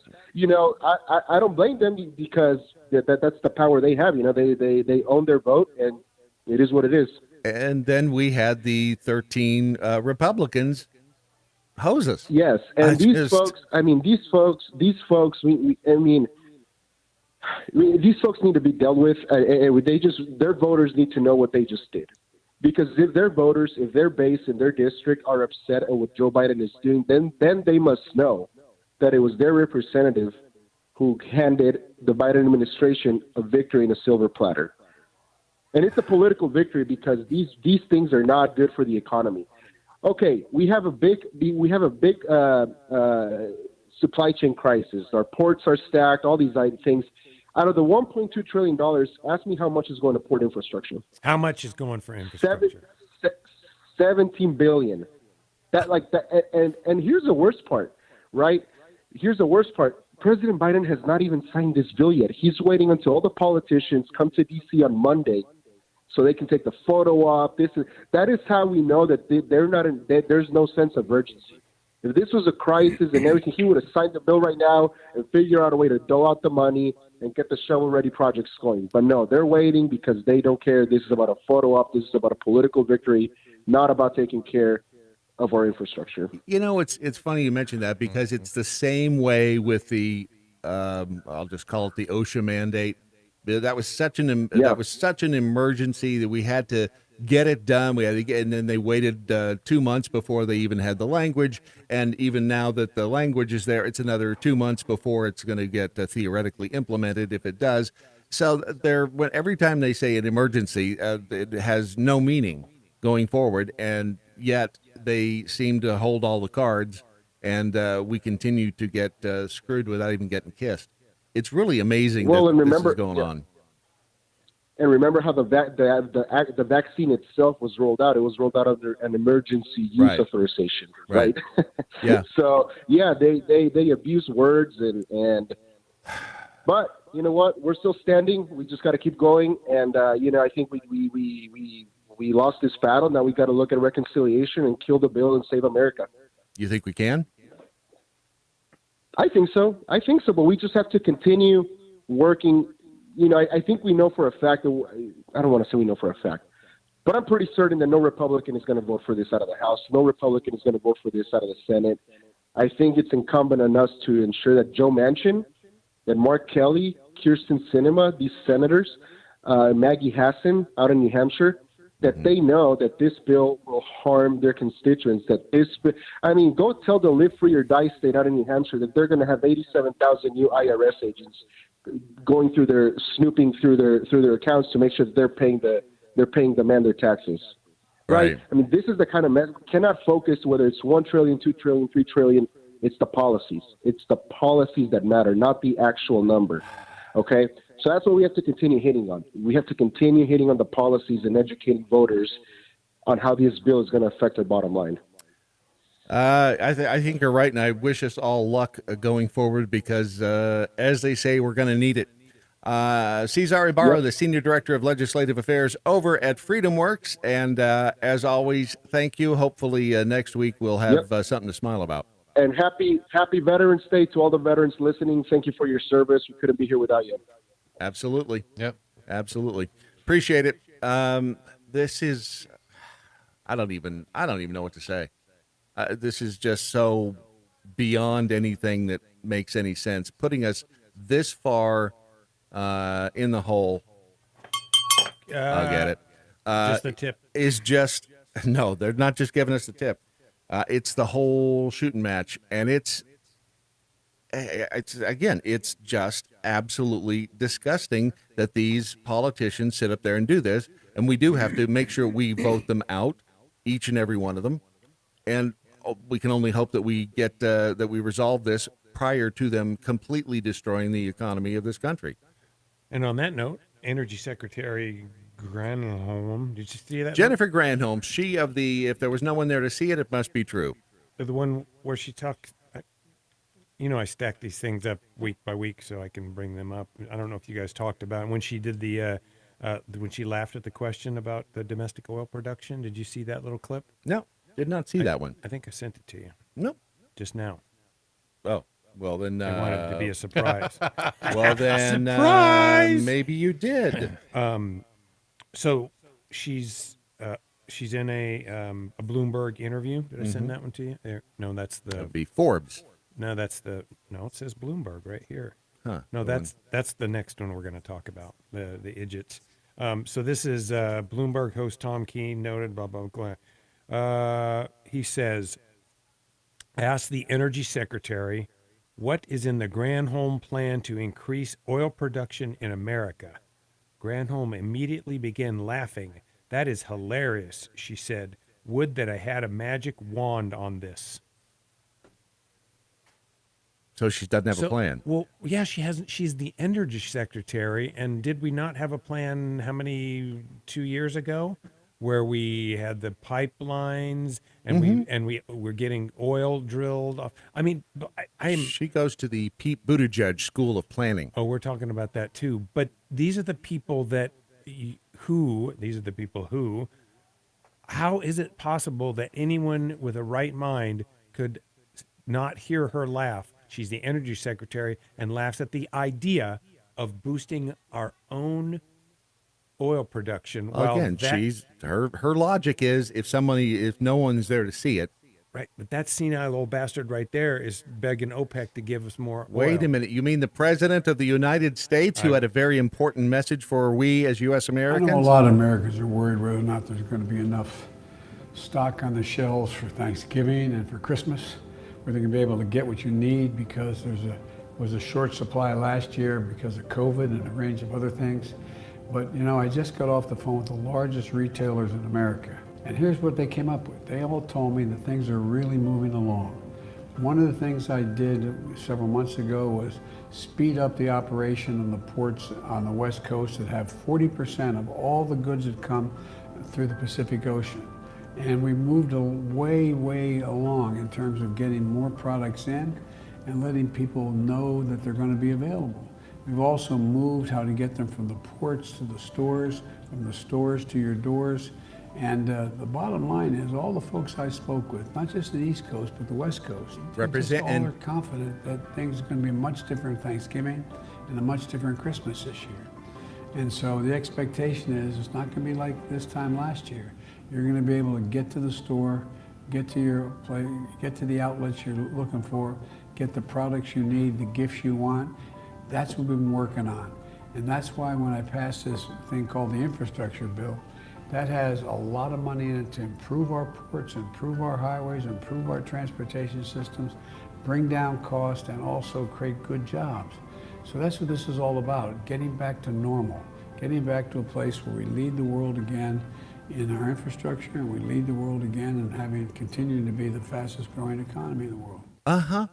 I don't blame them, because that's the power they have. They own their vote, and it is what it is. And then we had the 13 Republicans hoses. Yes, and these folks, these folks, these folks need to be dealt with. Their voters need to know what they just did. Because if their voters, if their base in their district are upset at what Joe Biden is doing, then they must know that it was their representative who handed the Biden administration a victory in a silver platter. And it's a political victory because these things are not good for the economy. Okay, we have a big supply chain crisis. Our ports are stacked, all these things. Out of the $1.2 trillion, ask me how much is going to port infrastructure. How much is going for infrastructure? $17 billion. And here's the worst part, right? Here's the worst part. President Biden has not even signed this bill yet. He's waiting until all the politicians come to D.C. on Monday so they can take the photo op. That is how we know that there's no sense of urgency. If this was a crisis and everything, he would have signed the bill right now and figure out a way to dole out the money and get the shovel-ready projects going. But no, they're waiting because they don't care. This is about a photo op. This is about a political victory, not about taking care of our infrastructure. You know, it's funny you mentioned that because it's the same way with the I'll just call it the OSHA mandate. That was such an emergency that we had to get it done. We had to and then they waited 2 months before they even had the language. And even now that the language is there, it's another 2 months before it's going to get theoretically implemented, if it does. So every time they say an emergency, it has no meaning going forward, and yet they seem to hold all the cards, and we continue to get screwed without even getting kissed. It's really amazing this is going on. And remember how the vaccine itself was rolled out. It was rolled out under an emergency use authorization, right? Yeah. So yeah, they abuse words but you know what? We're still standing. We just got to keep going. And I think we lost this battle. Now we got to look at reconciliation and kill the bill and save America. You think we can? I think so. But we just have to continue working. I think we know for a fact that I don't want to say we know for a fact, but I'm pretty certain that no Republican is going to vote for this out of the House. No Republican is going to vote for this out of the Senate. I think it's incumbent on us to ensure that Joe Manchin, that Mark Kelly, Kirsten Sinema, these senators, Maggie Hassan out in New Hampshire, that they know that this bill will harm their constituents. Go tell the Live Free or Die state out in New Hampshire that they're going to have 87,000 new IRS agents going through snooping through their accounts to make sure that they're paying the man their taxes. Right. This is the kind of cannot focus whether it's 1 trillion, 2 trillion, 3 trillion. It's the policies. It's the policies that matter, not the actual number. Okay. So that's what we have to continue hitting on. We have to continue hitting on the policies and educating voters on how this bill is going to affect their bottom line. I think you're right, and I wish us all luck going forward because, as they say, we're going to need it. Cesar Ibarra, the Senior Director of Legislative Affairs over at FreedomWorks, and as always, thank you. Hopefully next week we'll have something to smile about. And happy Veterans Day to all the veterans listening. Thank you for your service. We couldn't be here without you. Absolutely. Yep. Absolutely. Appreciate it. This is, I don't even know what to say. This is just so beyond anything that makes any sense. Putting us this far in the hole. I'll get it. Just the tip. No, they're not just giving us the tip. It's the whole shooting match, and it's just absolutely disgusting that these politicians sit up there and do this, and we do have to make sure we vote them out, each and every one of them, and we can only hope that we get that we resolve this prior to them completely destroying the economy of this country. And on that note, Energy Secretary Granholm, did you see that? Jennifer Granholm, she of the "if there was no one there to see it, it must be true." The one where she talked. I stack these things up week by week so I can bring them up. I don't know if you guys talked about it. When she did when she laughed at the question about the domestic oil production. Did you see that little clip? No, did not see that one. I think I sent it to you. Nope. Just now. Oh, well then. I wanted it to be a surprise. Well then, surprise! Maybe you did. So she's she's in a Bloomberg interview. Did I send that one to you? There. No, that's the. That'd be Forbes. No, that's the. No, it says Bloomberg right here. Huh. No, that's the next one we're going to talk about. The idiots. So this is Bloomberg host Tom Keene noted. Blah blah blah. He says, ask the energy secretary, what is in the Granholm plan to increase oil production in America? Granholm immediately began laughing. That is hilarious, she said. Would that I had a magic wand on this. So she doesn't have a plan. Well, yeah, she hasn't. She's the energy secretary. And did we not have a plan, 2 years ago, where we had the pipelines and we were getting oil drilled off? I mean, She goes to the Pete Buttigieg School of Planning. Oh, we're talking about that too. But these are the people who, how is it possible that anyone with a right mind could not hear her laugh? She's the energy secretary and laughs at the idea of boosting our own oil production. Well, again, her logic is if no one's there to see it. Right, but that senile old bastard right there is begging OPEC to give us more oil. Wait a minute, you mean the president of the United States who had a very important message for we as U.S. Americans? I know a lot of Americans are worried whether or not there's going to be enough stock on the shelves for Thanksgiving and for Christmas, where they're going to be able to get what you need because was a short supply last year because of COVID and a range of other things. But, I just got off the phone with the largest retailers in America. And here's what they came up with. They all told me that things are really moving along. One of the things I did several months ago was speed up the operation on the ports on the West Coast that have 40% of all the goods that come through the Pacific Ocean. And we moved way along in terms of getting more products in and letting people know that they're going to be available. We've also moved how to get them from the ports to the stores, from the stores to your doors. And the bottom line is all the folks I spoke with, not just the East Coast, but the West Coast, all are confident that things are going to be much different Thanksgiving and a much different Christmas this year. And so the expectation is it's not going to be like this time last year. You're going to be able to get to the store, get to your place, get to the outlets you're looking for, get the products you need, the gifts you want. That's what we've been working on. And that's why when I passed this thing called the infrastructure bill, that has a lot of money in it to improve our ports, improve our highways, improve our transportation systems, bring down cost, and also create good jobs. So that's what this is all about, getting back to normal, getting back to a place where we lead the world again in our infrastructure, and we lead the world again in continuing to be the fastest growing economy in the world. Uh-huh.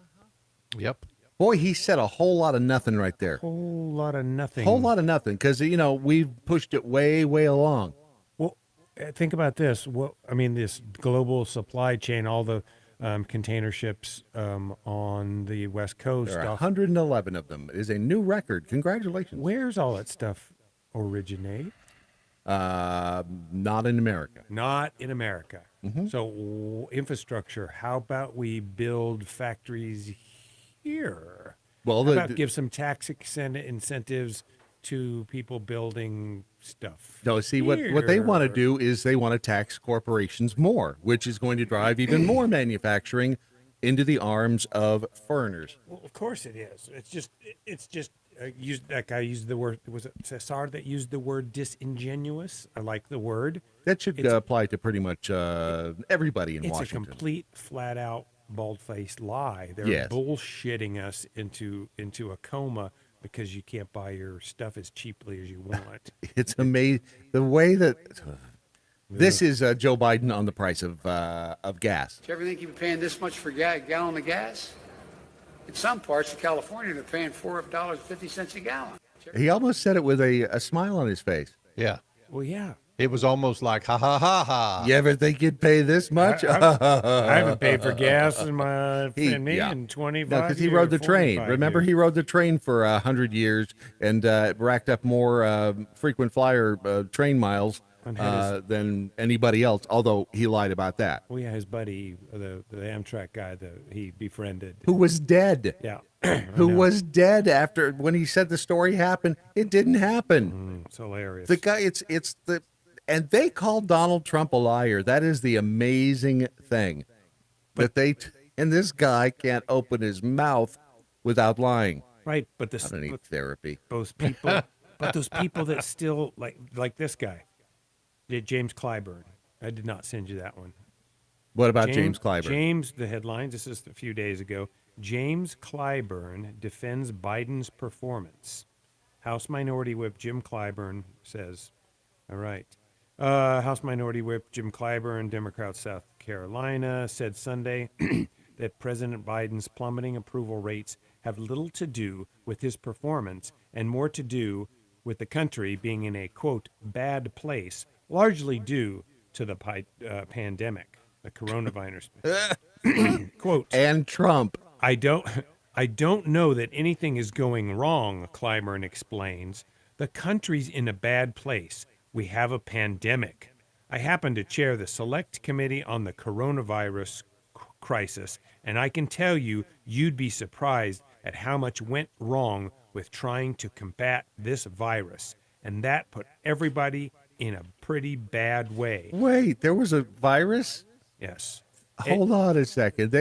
Yep. Boy, he said a whole lot of nothing right there. Whole lot of nothing. Whole lot of nothing, because, we've pushed it way along. Well, think about this. This global supply chain, all the container ships on the West Coast. There are 111 of them. It is a new record. Congratulations. Where's all that stuff originate? Not in America. Not in America. Mm-hmm. So infrastructure, how about we build factories here? Well, how about give some tax incentives to people building stuff? No, see, what they want to do is they want to tax corporations more, which is going to drive even more manufacturing into the arms of foreigners. Well, of course it is. It's just that guy used the word, was it Cesar that used the word disingenuous? I like the word. That should apply to pretty much everybody in Washington. It's a complete, flat-out, bald-faced lie. They're bullshitting us into a coma because you can't buy your stuff as cheaply as you want. It's amazing the way that this is Joe Biden on the price of gas. Do you ever think you'd be paying this much for a gallon of gas? In some parts of California, they're paying $4.50 a gallon. He almost said it with a smile on his face. Yeah. Well, yeah. It was almost like, ha, ha, ha, ha. You ever think you'd pay this much? I haven't paid for gas in 25 years. No, because he rode the train. Remember, he rode the train for 100 years and racked up more frequent flyer train miles than anybody else, although he lied about that. Well, yeah, his buddy, the Amtrak guy that he befriended. Who was dead. Yeah. Who was dead after, when he said the story happened, it didn't happen. It's hilarious. The guy, And they call Donald Trump a liar. That is the amazing thing. And this guy can't open his mouth without lying. Right, but I don't need therapy. Those people, but those people that still like this guy, James Clyburn. I did not send you that one. What about James Clyburn? James, the headlines. This is a few days ago. James Clyburn defends Biden's performance. House Minority Whip Jim Clyburn says, all right. House Minority Whip Jim Clyburn, Democrat South Carolina, said Sunday that President Biden's plummeting approval rates have little to do with his performance and more to do with the country being in a, quote, bad place, largely due to the pandemic, the coronavirus. Quote, and Trump. I don't know that anything is going wrong, Clyburn explains. The country's in a bad place. We have a pandemic. I happen to chair the Select Committee on the Coronavirus Crisis, and I can tell you, you'd be surprised at how much went wrong with trying to combat this virus. And that put everybody in a pretty bad way. Wait, there was a virus? Yes. Hold on a second.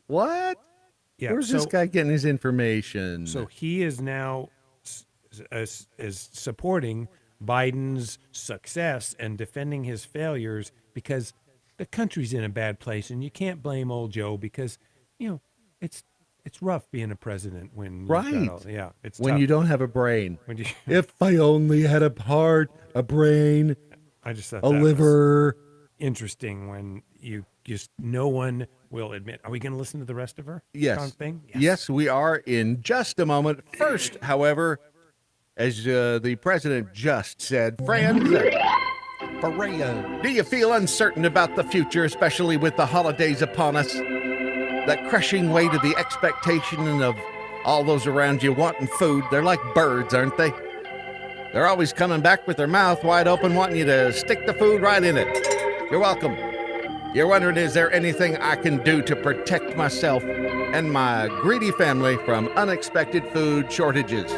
What? Yeah, Where's this guy getting his information? So he is now is supporting Biden's success and defending his failures because the country's in a bad place, and you can't blame old Joe because, it's rough being a president when it's when tough. you don't have a brain. If I only had a heart, a brain, I just thought a liver. Interesting when no one will admit. Are we going to listen to the rest of her? Yes. Thing? Yes, we are in just a moment. First, however, as the president just said, friends, do you feel uncertain about the future, especially with the holidays upon us? That crushing weight of the expectation of all those around you wanting food. They're like birds, aren't they? They're always coming back with their mouth wide open, wanting you to stick the food right in it. You're welcome. You're wondering, is there anything I can do to protect myself and my greedy family from unexpected food shortages?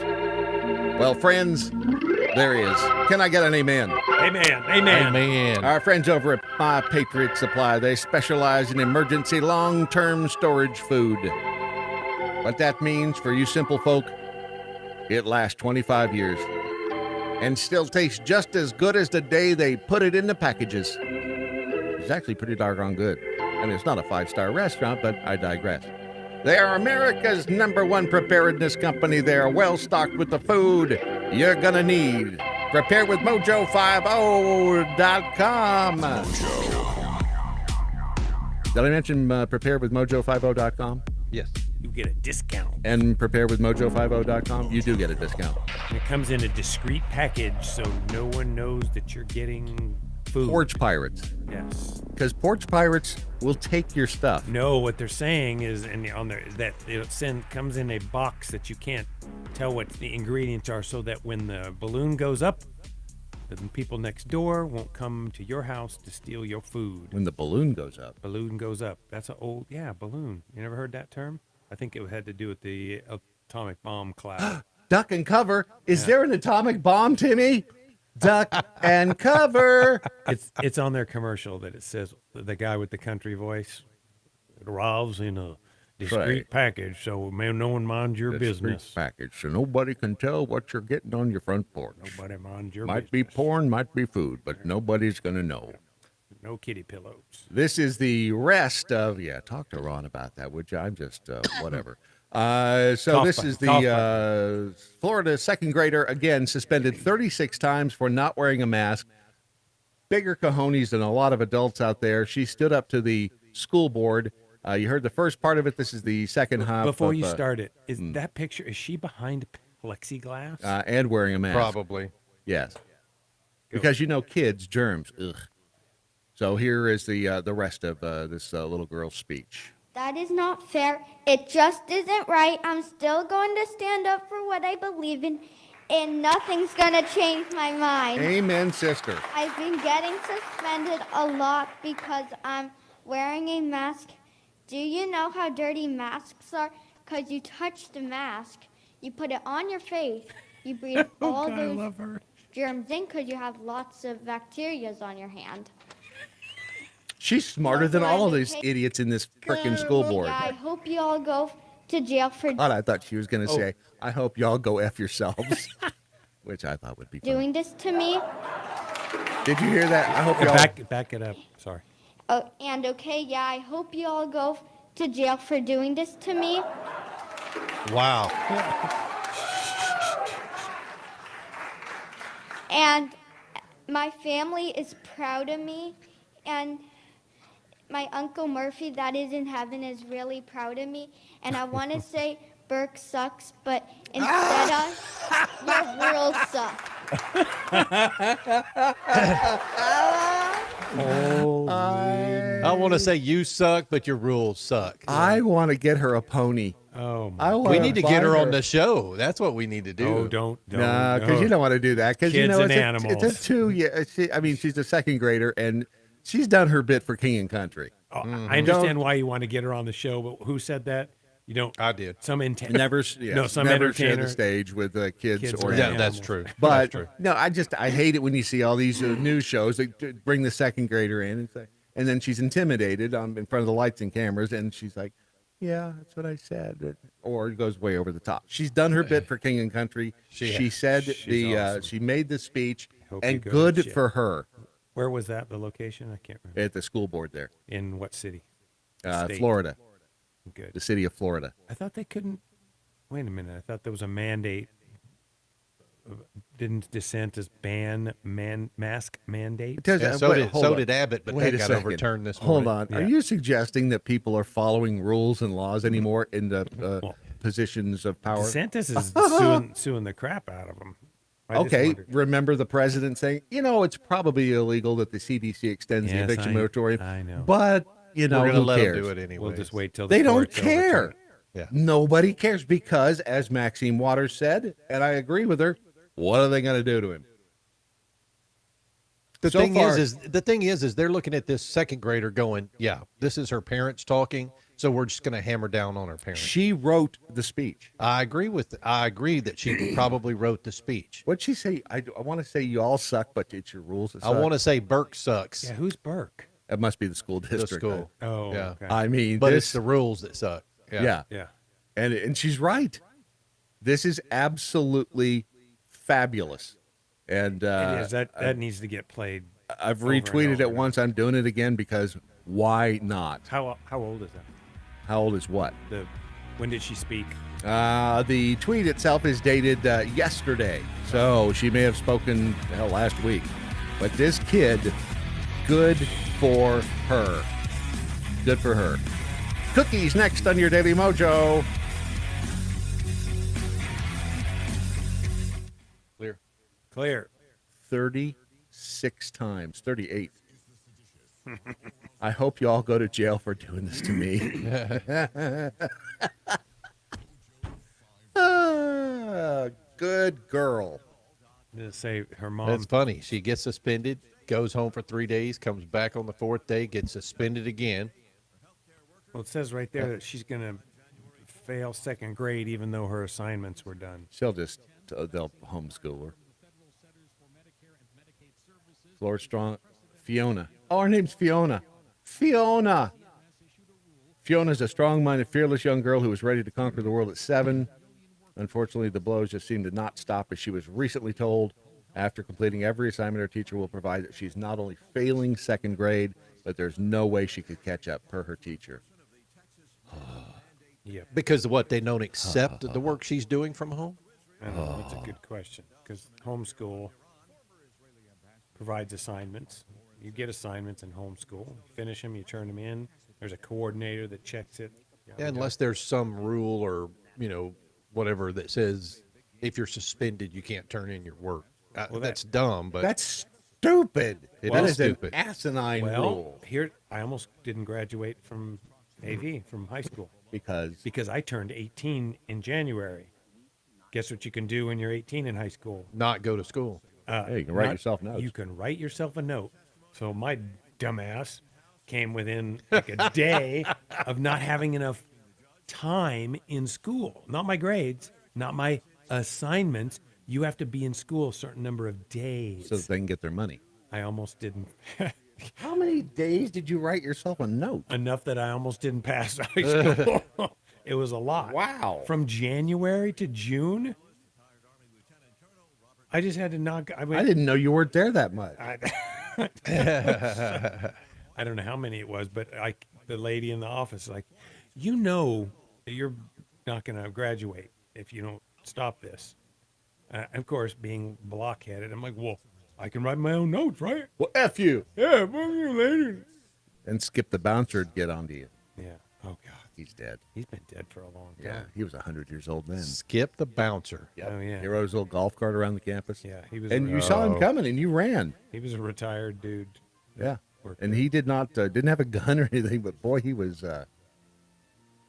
Well, friends, there is. Can I get an amen? Amen. Amen. Amen. Our friends over at My Patriot Supply, they specialize in emergency long-term storage food. What that means for you simple folk, it lasts 25 years and still tastes just as good as the day they put it in the packages. It's actually pretty doggone good. And it's not a 5-star restaurant, but I digress. They are America's #1 preparedness company. They are well-stocked with the food you're gonna need. Prepare with Mojo50.com. Did I mention prepare with Mojo50.com? Yes. You get a discount. And prepare with Mojo50.com, you do get a discount. And it comes in a discreet package, so no one knows that you're getting food. Porch Pirates. Yes. Because Porch Pirates will take your stuff. No, what they're saying is, that it comes in a box that you can't tell what the ingredients are, so that when the balloon goes up, the people next door won't come to your house to steal your food. When the balloon goes up. Balloon goes up. That's an old, balloon. You never heard that term? I think it had to do with the atomic bomb cloud. Duck and cover. Is there an atomic bomb, Timmy? Duck and cover. It's on their commercial that it says, the guy with the country voice, it arrives in a discreet package, so no one minds your business. Package, so nobody can tell what you're getting on your front porch. Nobody minds your business. Might be porn, might be food, but nobody's going to know. No kitty pillows. This is the rest of, talk to Ron about that, would you? I'm just, whatever. This is the Florida second grader, again, suspended 36 times for not wearing a mask. Bigger cojones than a lot of adults out there. She stood up to the school board. You heard the first part of it. This is the second half. Before you start it, that picture, is she behind plexiglass? And wearing a mask. Probably. Yes. Because, kids, germs. Ugh. So here is the rest of this little girl's speech. That is not fair. It just isn't right. I'm still going to stand up for what I believe in, and nothing's going to change my mind. Amen, sister. I've been getting suspended a lot because I'm wearing a mask. Do you know how dirty masks are? Because you touch the mask, you put it on your face, you breathe all those germs in because you have lots of bacterias on your hand. She's smarter than all of these idiots in this frickin' school board. Yeah, I hope you all go to jail for God, I thought she was going to say, I hope y'all go F yourselves, which I thought would be funny. doing this to me. Did you hear that? I hope y'all... Back it up. Sorry. Oh, and okay, yeah, I hope you all go to jail for doing this to me. Wow. And my family is proud of me, and my Uncle Murphy that is in heaven is really proud of me. And I want to say Burke sucks, but instead of your rules suck. I want to say you suck, but your rules suck. I want to get her a pony. Oh, we need to get her on the show. That's what we need to do. Oh, don't. No, because you don't want to do that. Because Kids and it's animals. a two. Yeah, she's a second grader, and she's done her bit for King and Country. Oh, I understand why you want to get her on the show, but who said that? You don't. I did. Some Never entertainer. share the stage with kids or Yeah, animals. that's true. But That's true. no, I hate it when you see all these news shows that bring the second grader in and say, and then she's intimidated in front of the lights and cameras, and she's like, "Yeah, that's what I said," or it goes way over the top. She's done her bit for King and Country. She said awesome. she made the speech, Hope and you go good to jail. for her. Where was that? The location? I can't remember. At the school board there, In what city? State? Florida, Good. the city of Florida. I thought they couldn't. Wait a minute. I thought there was a mandate. Didn't DeSantis ban mask mandate? So did Abbott, but wait that a got second. overturned this Hold morning. on. Are you suggesting that people are following rules and laws anymore in the positions of power? DeSantis is suing the crap out of them. Okay, remember the president saying, it's probably illegal that the CDC extends the eviction moratorium. I know. But, We're going to who let cares? them do it anyway. We'll just wait till They don't courts care. overturn it. Yeah. Nobody cares because, as Maxine Waters said, and I agree with her, what are they going to do to him? The thing is they're looking at this second grader going, yeah, this is her parents talking, so we're just going to hammer down on her parents. She wrote the speech. I agree that she probably wrote the speech. What'd she say? I want to say you all suck, but it's your rules that I suck. want to say Burke sucks. Yeah, who's Burke? It must be the school district. The school. Oh, yeah. okay. I mean, but it's the rules that suck. Yeah. And she's right. This is absolutely fabulous. And it is. That needs to get played. I've over and retweeted over it once. I'm doing it again because why not? How old is that? How old is what? When did she speak? The tweet itself is dated yesterday, so she may have spoken last week. But this kid, good for her. Good for her. Cookies next on your Daily Mojo. Clear. 36 times. 38. I hope you all go to jail for doing this to me. Good girl. Just say her mom. That's funny. She gets suspended, goes home for 3 days, comes back on the fourth day, gets suspended again. Well, it says right there that she's going to fail second grade even though her assignments were done. They'll homeschool her. Florida Strong. Fiona. Oh, her name's Fiona. Fiona's a strong-minded, fearless young girl who was ready to conquer the world at 7. Unfortunately, the blows just seemed to not stop, as she was recently told after completing every assignment her teacher will provide that she's not only failing second grade, but there's no way she could catch up, per her teacher. Yeah. Because what, they don't accept the work she's doing from home? I don't know. That's a good question. Because homeschool provides assignments. You get assignments in homeschool. You finish them, you turn them in. There's a coordinator that checks it. Yeah, unless there's some rule or, whatever that says if you're suspended, you can't turn in your work. That's dumb, but that's stupid. That is stupid. An asinine rule. Here, I almost didn't graduate from AV, from high school. Because I turned 18 in January. Guess what you can do when you're 18 in high school? Not go to school. You can write yourself notes. You can write yourself a note. So my dumbass came within like a day of not having enough time in school. Not my grades, not my assignments, you have to be in school a certain number of days. So that they can get their money. I almost didn't. How many days did you write yourself a note? Enough that I almost didn't pass high school. It was a lot. Wow. From January to June, I just had to knock. I didn't know you weren't there that much. I don't know how many it was, but the lady in the office, like, you know that you're not going to graduate if you don't stop this. Of course, being blockheaded, I'm like, well, I can write my own notes, right? Well, F you. Yeah, fuck you later. And Skip the Bouncer would get onto you. Yeah. Oh, God. He's dead. He's been dead for a long time. Yeah, he was 100 years old then. Skip the Bouncer. Yep. Oh, yeah. He rode his little golf cart around the campus. Yeah, he was. And you saw him coming, and you ran. He was a retired dude. Yeah. And he did not didn't have a gun or anything, but boy, he was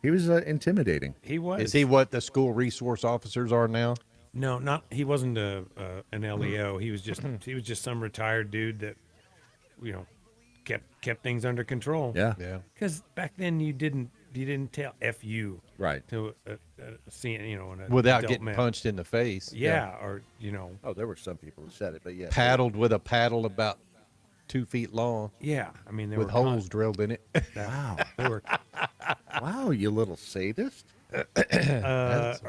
intimidating. He was. Is he what the school resource officers are now? No, not he wasn't an LEO. He was just some retired dude that, kept things under control. Yeah. Yeah. Because back then you didn't tell "fu" right to an without adult getting man. punched in the face. Yeah, or Oh, there were some people who said it, but yeah. Paddled with a paddle about 2 feet long. Yeah, I mean there with were holes drilled in it. Wow. They were. Wow, you little sadist.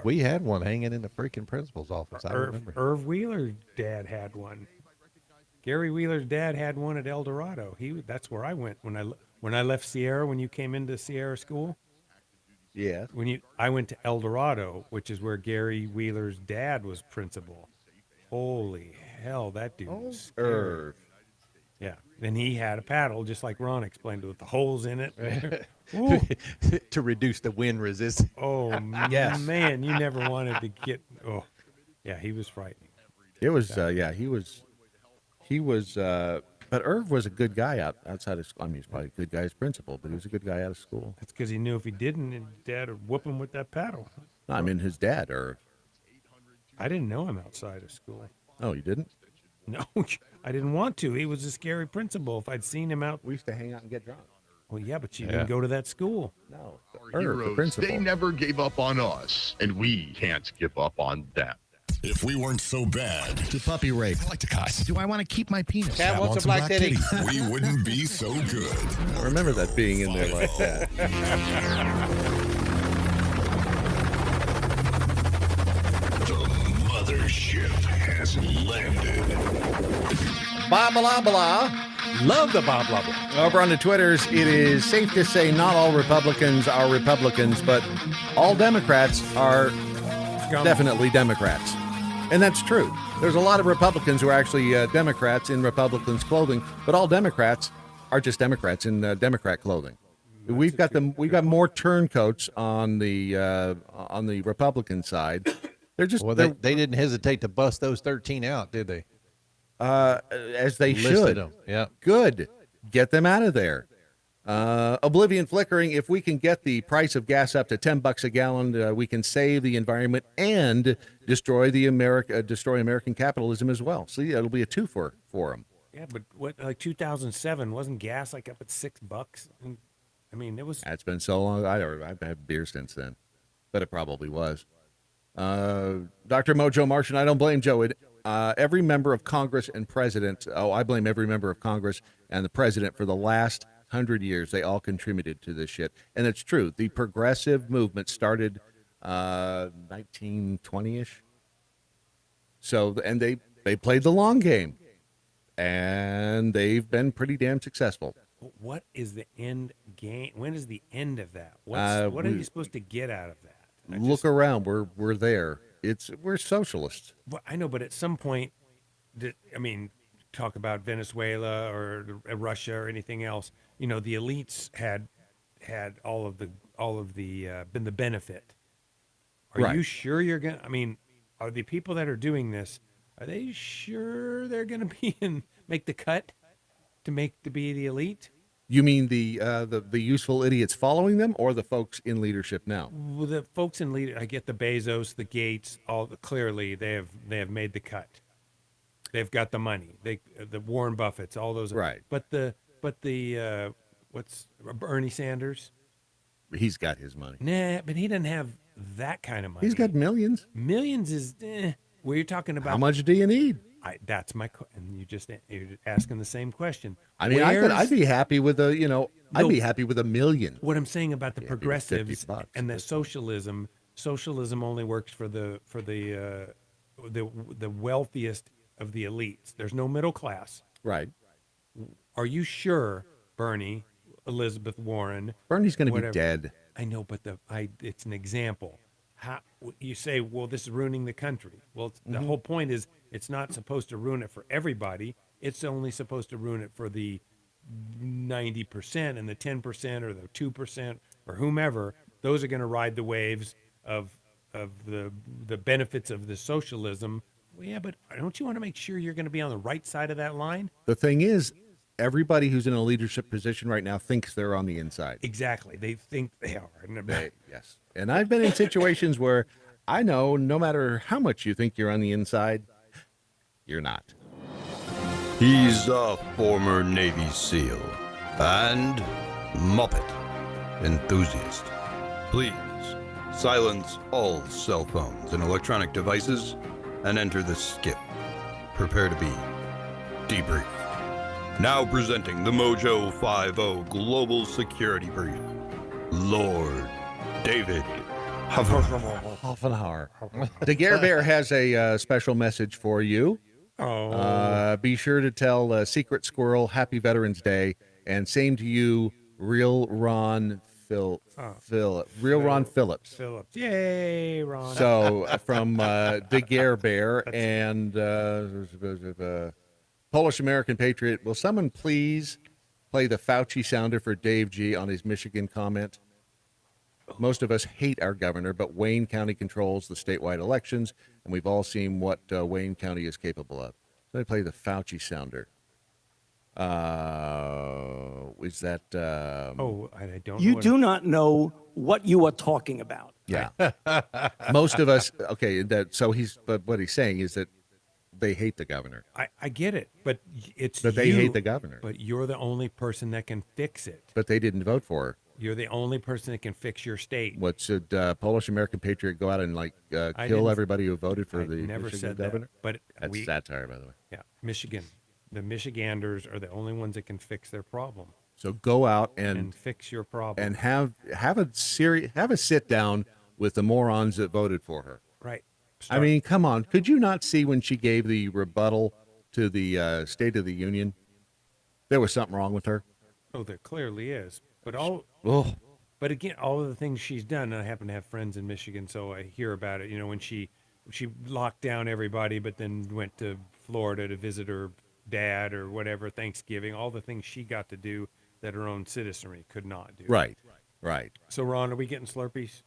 We had one hanging in the freaking principal's office. I remember. Irv Wheeler's dad had one. Gary Wheeler's dad had one at El Dorado. That's where I went when I left Sierra. When you came into Sierra school, yeah. I went to El Dorado, which is where Gary Wheeler's dad was principal. Holy hell, that dude was scary. Irv. Yeah, and he had a paddle, just like Ron explained, with the holes in it. To reduce the wind resistance. Oh, Yes. man, you never wanted to get. Oh, yeah, he was frightening. It was, he was, but Irv was a good guy outside of school. I mean, he's probably a good guy as principal, but he was a good guy out of school. That's because he knew if he didn't, his dad would whoop him with that paddle. No, I mean, his dad, Irv. I didn't know him outside of school. Oh, you didn't? No, I didn't want to. He was a scary principal. If I'd seen him out. We used to hang out and get drunk. Well, yeah, but you didn't go to that school. No. Our heroes, they never gave up on us, and we can't give up on them. If we weren't so bad. To puppy rape. I like to cuss. Do I want to keep my penis? Cat wants a black titty. We wouldn't be so good. I remember that being in there like that. The mothership has landed. Blah, blah, blah. Love the blah, blah, blah. Over on the Twitters, it is safe to say not all Republicans are Republicans, but all Democrats are definitely Democrats. And that's true. There's a lot of Republicans who are actually Democrats in Republicans' clothing, but all Democrats are just Democrats in Democrat clothing. We've got more turncoats on the Republican side. They're just they didn't hesitate to bust those 13 out, did they? As they Listed should. them. Yeah. Good. Get them out of there. Oblivion flickering. If we can get the price of gas up to $10 a gallon, we can save the environment and destroy American capitalism as well. See, it'll be a two for them. Yeah, but like 2007 wasn't gas like up at $6? And, I mean, it was. It's been so long. I've had beer since then, but it probably was. Dr. Mojo Martian, I don't blame Joe. Every member of Congress and president. Oh, I blame every member of Congress and the president for the last 100 years. They all contributed to this shit. And it's true. The progressive movement started 1920-ish. So, and they played the long game. And they've been pretty damn successful. What is the end game? When is the end of that? What are you supposed to get out of that? Look around. We're there. We're socialists. Well, I know, but at some point, talk about Venezuela or Russia or anything else. The elites had all of the been the benefit. Are you sure you're gonna? I mean, are the people that are doing this? Are they sure they're gonna make the cut to be the elite? You mean the useful idiots following them, or the folks in leadership now? Well, the folks in leadership, I get the Bezos, the Gates, clearly they have made the cut. They've got the money. The Warren Buffetts, all those. Right. But the what's Bernie Sanders? He's got his money. Nah, but he doesn't have that kind of money. He's got millions. Millions is we're talking about How much do you need? That's and you're asking the same question. I mean, I'd be happy with I'd be happy with $1 million. What I'm saying about the progressives and that socialism only works for the wealthiest of the elites. There's no middle class. Right. Are you sure, Bernie, Elizabeth Warren? Bernie's going to be dead. I know, but it's an example. How you say, well, this is ruining the country. Well, the whole point is it's not supposed to ruin it for everybody. It's only supposed to ruin it for the 90% and the 10% or the 2% or whomever. Those are going to ride the waves of the benefits of the socialism. Well, yeah, but don't you want to make sure you're going to be on the right side of that line? The thing is, everybody who's in a leadership position right now thinks they're on the inside. Exactly. They think they are. Yes. And I've been in situations where I know no matter how much you think you're on the inside, you're not. He's a former Navy SEAL and Muppet enthusiast. Please silence all cell phones and electronic devices and enter the skip. Prepare to be debriefed. Now presenting the Mojo 50 Global Security Brief, Lord David Hoffenhauer. The Gare Bear has a special message for you. Be sure to tell Secret Squirrel Happy Veterans Day, and same to you, Real Ron Ron Phillips. Yay, Ron. So from the Gare Bear and Polish American Patriot, will someone please play the Fauci sounder for Dave G on his Michigan comment? Most of us hate our governor, but Wayne County controls the statewide elections, and we've all seen what Wayne County is capable of. Let me play the Fauci sounder. Is that? I don't. You do not know what you are talking about. Yeah. Most of us. Okay. But what he's saying is that they hate the governor. I get it, but they hate the governor. But you're the only person that can fix it. But they didn't vote for her. You're the only person that can fix your state. What, should Polish American Patriot go out and kill everybody who voted for the Michigan governor? But that's satire, by the way. Yeah, Michigan. The Michiganders are the only ones that can fix their problem. So go out and fix your problem and have a sit down with the morons that voted for her. Right. I mean, come on. Could you not see when she gave the rebuttal to the State of the Union? There was something wrong with her. Oh, there clearly is. But but again, all of the things she's done, and I happen to have friends in Michigan, so I hear about it. You know, when she locked down everybody, but then went to Florida to visit her dad or whatever, Thanksgiving, all the things she got to do that her own citizenry could not do. Right. So, Ron, are we getting Slurpees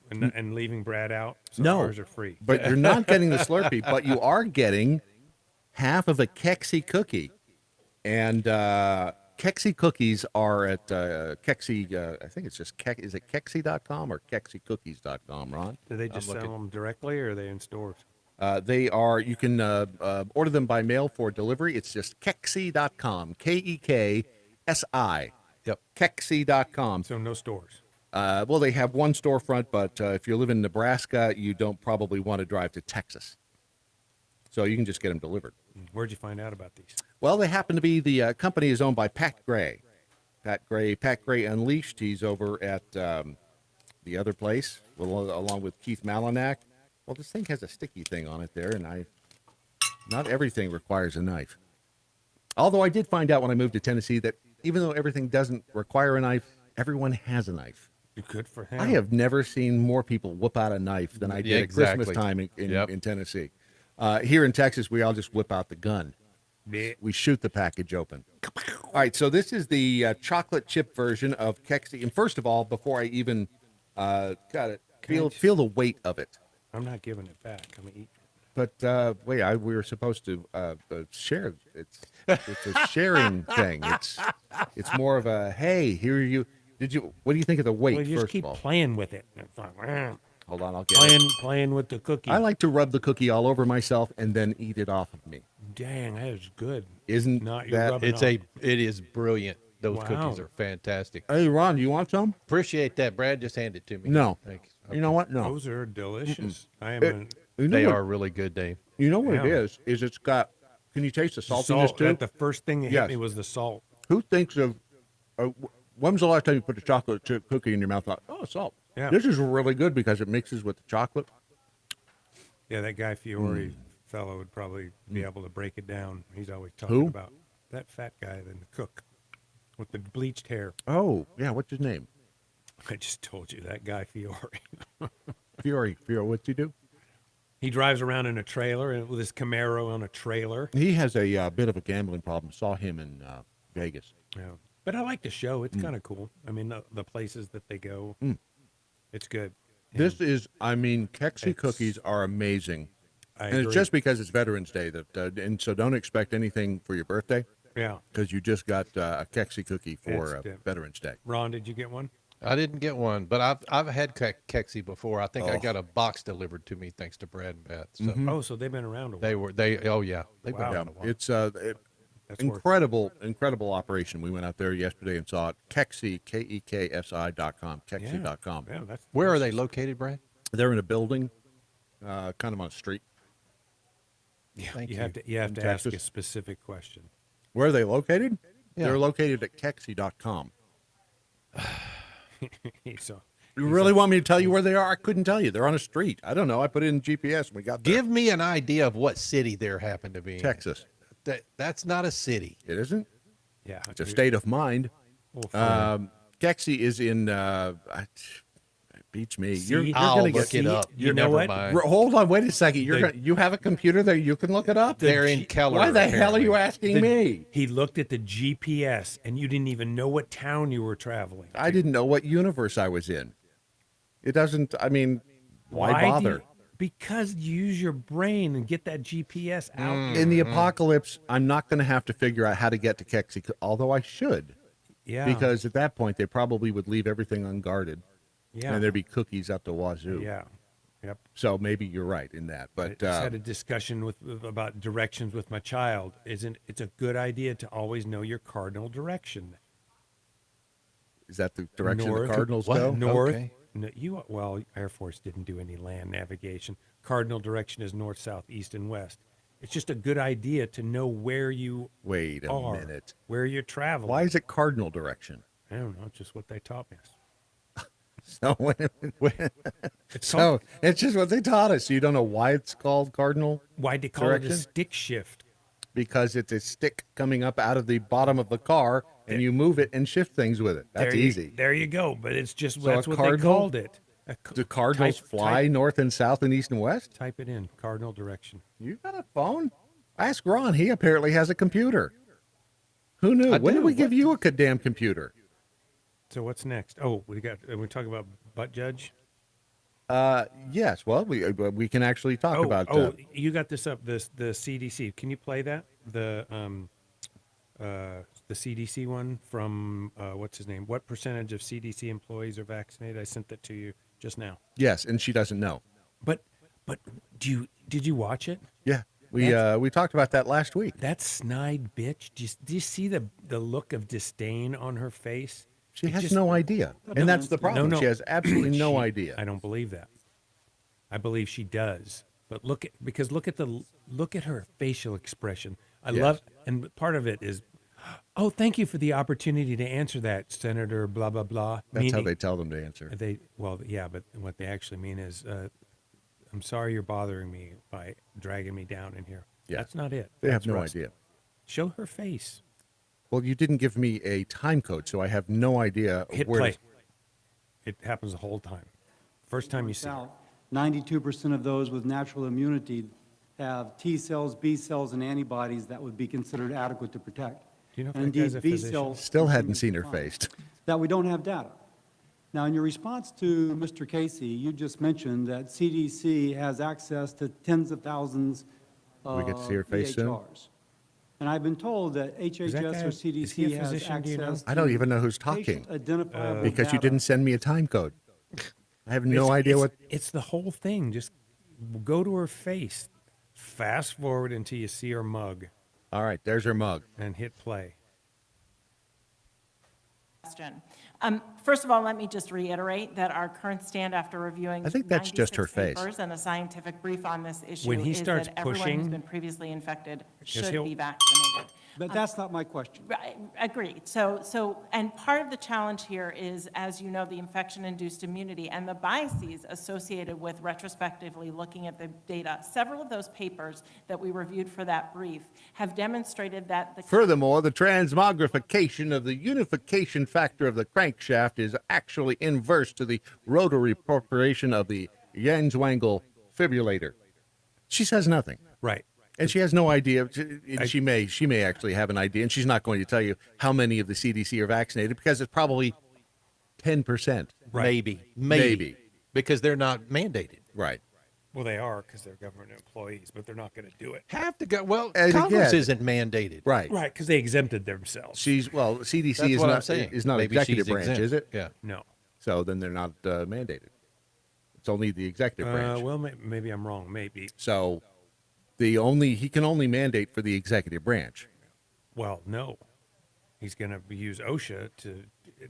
and leaving Brad out? So no, ours are free. But you're not getting the Slurpee, but you are getting half of a Kexi cookie. And Kexi cookies are at Kexi, I think it's just, is it Kexi.com or KexiCookies.com, Ron? Do they just sell them directly or are they in stores? They are, you can order them by mail for delivery. It's just Kexi.com, Kexsi. Yep. Kexi.com. So no stores. Well, they have one storefront, but if you live in Nebraska, you don't probably want to drive to Texas. So you can just get them delivered. Where'd you find out about these? Well, they happen to be, the company is owned by Pat Gray. Pat Gray Unleashed. He's over at the other place, along with Keith Malinak. Well, this thing has a sticky thing on it there, and not everything requires a knife. Although I did find out when I moved to Tennessee that even though everything doesn't require a knife, everyone has a knife. Good for him. I have never seen more people whip out a knife than I did at Christmas time in Tennessee. Here in Texas, we all just whip out the gun. Yeah. We shoot the package open. All right, so this is the chocolate chip version of Kexi. And first of all, before I even feel the weight of it. I'm not giving it back. I'm going to eat it. But wait, we were supposed to share. It's a sharing thing. It's more of a, hey, here you. What do you think of the weight? Well, you just keep playing with it. It's like, hold on, I'll get it. Playing with the cookie. I like to rub the cookie all over myself and then eat it off of me. Dang, that is good. Isn't not that? It is brilliant. Those cookies are fantastic. Hey, Ron, do you want some? Appreciate that, Brad. Just hand it to me. No. Thanks. You know what? No. Those are delicious. They are really good, Dave. You know what Yeah. it is? Is it's got. Can you taste the The saltiness too? The first thing that hit me was the salt. Who thinks of? When was the last time you put a chocolate chip cookie in your mouth? Thought, oh, salt. Yeah. This is really good because it mixes with the chocolate. Yeah, that Guy Fieri fellow would probably be able to break it down. He's always talking Who? about that fat guy, the cook with the bleached hair. Oh, yeah. What's his name? I just told you that Guy Fieri. Fiore. What's he do? He drives around in a trailer with his Camaro on a trailer. He has a bit of a gambling problem. Saw him in Vegas. Yeah, but I like the show. It's kind of cool. I mean, the places that they go, it's good. This is, I mean, Kexi cookies are amazing. And agree. it's just because it's Veterans Day that, and so don't expect anything for your birthday. Yeah. Because you just got a Kexi cookie for It's good. Veterans Day. Ron, did you get one? I didn't get one, but I've had Kexi before. I think I Oh. got a box delivered to me thanks to Brad and Beth. So Oh, so they've been around a while. Oh yeah, they've been Wow. around a while. It's That's incredible operation. We went out there yesterday and saw it. Kexi, KEKSI.com, Kexi.com. Yeah, that's Where are they located, Brad? They're in a building, kind of on a street. Yeah, Thank you have to In ask a Texas. specific question. Where are they located? Yeah. They're located at Kexi.com. So You really want me to tell you where they are? I couldn't tell you. They're on a street. I don't know. I put it in GPS and we got there. Give me an idea of what city there happen to be in. Texas. That's not a city. It isn't? Yeah, It's a state of mind. Kexi is in, it beats me. You're I'll going look it up. You know what? Hold on, wait a second. The- You have a computer there. You can look it up. They're in Keller. Why the hell are you asking me? He looked at the GPS, and you didn't even know what town you were traveling. I didn't know what universe I was in. It doesn't. I mean, why do you- bother? because you use your brain and get that GPS out. In the apocalypse, I'm not going to have to figure out how to get to Kexi, although I should. Yeah. Because at that point, they probably would leave everything unguarded. Yeah. And there'd be cookies up the wazoo. Yeah. Yep. So maybe you're right in that. I But just had a discussion about directions with my child. It's a good idea to always know your cardinal direction. is that the direction North, the Cardinals what? go? North. Okay. No, well, Air Force didn't do any land navigation. Cardinal direction is north, south, east, and west. It's just a good idea to know where you Wait a are, minute. where you're traveling. Why is it cardinal direction? I don't know. It's just what they taught me. So, so it's just what they taught us. You don't know why it's called cardinal? Why'd they call it Direction? a stick shift? Because it's a stick coming up out of the bottom of the car, and you move it and shift things with it. That's easy. There you go. But it's just So that's a what they cardinal- called it. Do cardinals fly north and south and east and west? Type it in. Cardinal direction. You got a phone? Ask Ron. He apparently has a computer. Who knew? When did we give you a damn computer? So what's next? Oh, we talking about butt judge. Yes. Well, we can actually talk about. You got this up. The CDC. Can you play that? The CDC one from what's his name? What percentage of CDC employees are vaccinated? I sent that to you just now. Yes, and she doesn't know. But did you watch it? Yeah, we talked about that last week. That snide bitch. Do you see the look of disdain on her face? She has no idea, and that's the problem. No. She has absolutely no idea. I don't believe that. I believe she does. But look at her facial expression. I love, and part of it is, oh, thank you for the opportunity to answer that, Senator. Blah blah blah. That's how they tell them to answer. But what they actually mean is, I'm sorry you're bothering me by dragging me down in here. Yeah. That's not it. They have That's no Rust. idea. Show her face. Well, you didn't give me a time code, so I have no idea Hit where. play. It happens the whole time. First time you see it. 92% of those with natural immunity have T cells, B cells, and antibodies that would be considered adequate to protect. Do you know if And that guy's indeed, a B physician? cells Still hadn't seen her face. that we don't have data. Now, in your response to Mr. Casey, you just mentioned that CDC has access to tens of thousands of We get to see her face soon? EHRs. And I've been told that HHS guy- or is he a CDC has physician, do you know? access I don't to even know who's talking patient-identifiable because you data. didn't send me a time code. I have no idea what. It's the whole thing. Just go to her face. Fast forward until you see her mug All right, there's her mug. and hit play. question. First of all, let me just reiterate that our current stand after reviewing I think that's just her 96 face. papers and a scientific brief on this issue When he is starts that everyone who's pushing- been previously infected should he'll- be vaccinated. But that's not my question. Right, agreed. And part of the challenge here is, as you know, the infection-induced immunity and the biases associated with retrospectively looking at the data. Several of those papers that we reviewed for that brief have demonstrated that the Furthermore, the transmogrification of the unification factor of the crankshaft is actually inverse to the rotary preparation of the Yang-Zwangle fibrillator. She says nothing. Right. And she has no idea. She may actually have an idea, and she's not going to tell you how many of the CDC are vaccinated because it's probably 10%. Maybe. Because they're not mandated. Right. Well, they are because they're government employees, but they're not going to do it. Have to go. Well, And Congress again- isn't mandated. Right. Right, because they exempted themselves. CDC That's is what I'm not saying. is not Maybe executive she's branch, exempt. is it? Yeah. No. So then they're not mandated. It's only the executive branch. Well, maybe I'm wrong. Maybe. So he can only mandate for the executive branch. Well, no. He's going to use OSHA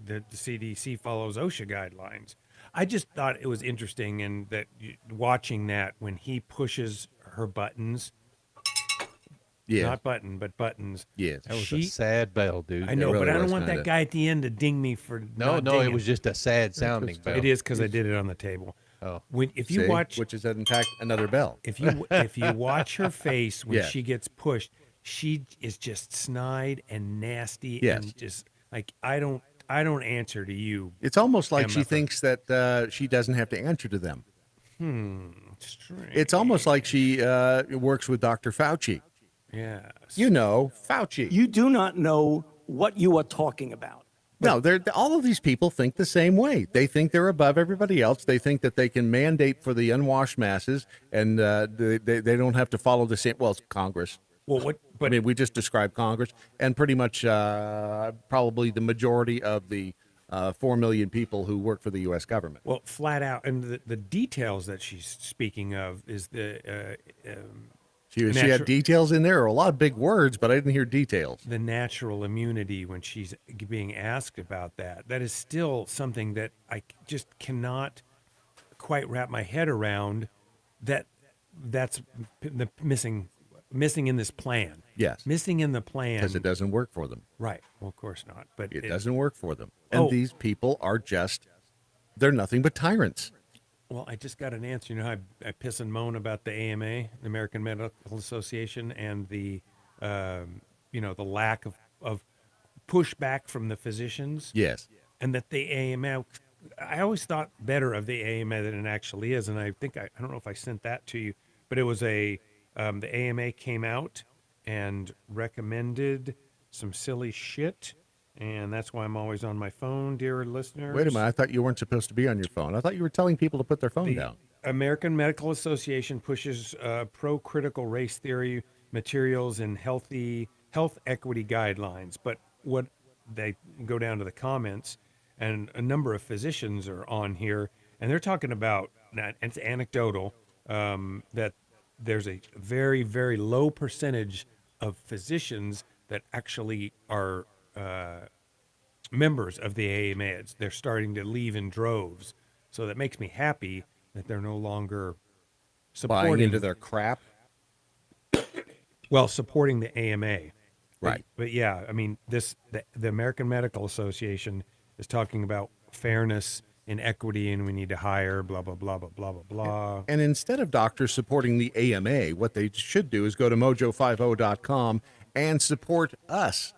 the CDC follows OSHA guidelines. I just thought it was interesting and that watching that when he pushes her buttons. Yeah. Not button, but buttons. Yes. That was a sad bell, dude. I know, It really but I don't was want kinda. that guy at the end to ding me for not No, it dinging. was just a sad sounding bell. It is because I did it on the table. Oh. If you See? watch, which is in fact another bell. if you watch her face when Yeah. she gets pushed, she is just snide and nasty Yes. and just like I don't answer to you. It's almost like she MFer. thinks that she doesn't have to answer to them. Strange. It's almost like she works with Dr. Fauci. Yeah. You know, Fauci. You do not know what you are talking about. No, all of these people think the same way. They think they're above everybody else. They think that they can mandate for the unwashed masses, and they don't have to follow the same. Well, it's Congress. Well, what? I mean, we just described Congress, and pretty much probably the majority of the 4 million people who work for the U.S. government. Well, flat out, and the details that she's speaking of is She had details in there, or a lot of big words, but I didn't hear details. the natural immunity when she's being asked about that. That is still something that I just cannot quite wrap my head around. That's the missing in this plan. Yes. Missing in the plan. Because it doesn't work for them. Right. Well, of course not. But It doesn't work for them. And these people are they're nothing but tyrants. Well, I just got an answer. You know how I piss and moan about the AMA, the American Medical Association, and the lack of pushback from the physicians. Yes. And that the AMA, I always thought better of the AMA than it actually is. And I think, I don't know if I sent that to you, but it was the AMA came out and recommended some silly shit. And that's why I'm always on my phone, dear listeners. Wait a minute. I thought you weren't supposed to be on your phone. I thought you were telling people to put their phone The down. American Medical Association pushes pro-critical race theory materials and health equity guidelines. But what they go down to the comments, and a number of physicians are on here, and they're talking about, and it's anecdotal, that there's a very, very low percentage of physicians that actually are members of the AMA. They're starting to leave in droves. So that makes me happy that they're no longer supporting Buying into their crap. Well, supporting the AMA. Right. But yeah, I mean, the American Medical Association is talking about fairness and equity, and we need to hire blah blah blah blah blah blah blah. And instead of doctors supporting the AMA, what they should do is go to mojo50.com and support us.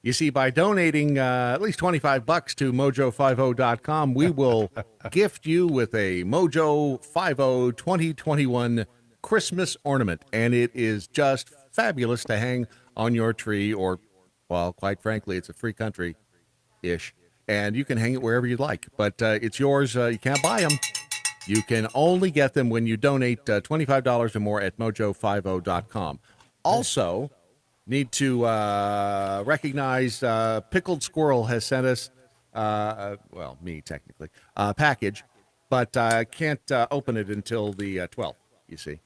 You see, by donating at least $25 to mojo50.com, we will gift you with a Mojo 50 2021 Christmas ornament. And it is just fabulous to hang on your tree, or, well, quite frankly, it's a free country-ish. And you can hang it wherever you'd like. But it's yours. You can't buy them. You can only get them when you donate $25 or more at mojo50.com. Also, need to recognize Pickled Squirrel has sent us, well, me technically, package, but I can't open it until the 12th, you see.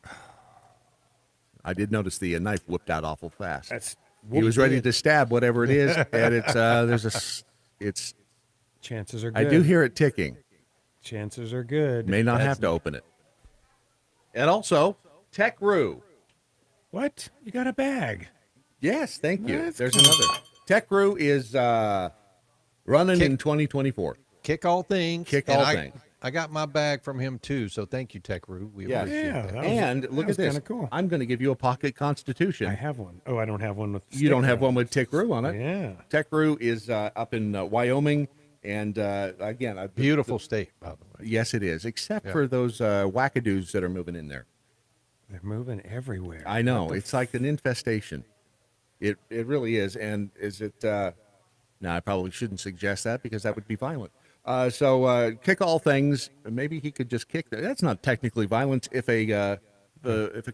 I did notice the knife whipped out awful fast. He was ready to stab whatever it is, and it's it's chances are good. I do hear it ticking. Chances are good. May not have to open it. And also, Tech-Roo. What? You got a bag? Yes, thank you. That's There's cool. another. Tech-Roo is running in 2024. Kick all things. Kick and all things. I got my bag from him too, so thank you, Tech-Roo. We appreciate that. And look at this. Kind of cool. I'm going to give you a pocket Constitution. I have one. Oh, I don't have one with. You don't have sticker on one with Tech-Roo on it. Yeah. Tech-Roo is up in Wyoming, and again, Beautiful state, by the way. Yes, it is, except Yeah. for those wackadoos that are moving in there. They're moving everywhere. I know. It's like an infestation. It really is. And is it? No, I probably shouldn't suggest that because that would be violent. So kick all things. Maybe he could just kick. That's not technically violence. If a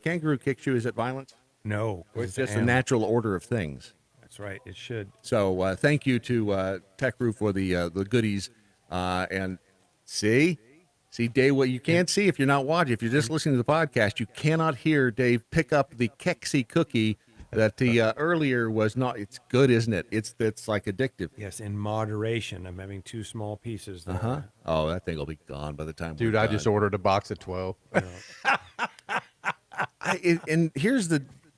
kangaroo kicks you, is it violence? No, It's just a natural order of things. That's right. It should. So thank you to Tech-Roo for the goodies. And see, Dave, what you can't see if you're not watching, if you're just listening to the podcast, you cannot hear Dave pick up the Kexi cookie that the earlier was not. It's good, isn't it? It's like addictive. Yes, in moderation. I'm having 2 small pieces. There. Oh, that thing will be gone by the time. Dude, we're I done. just ordered a box of 12. And here's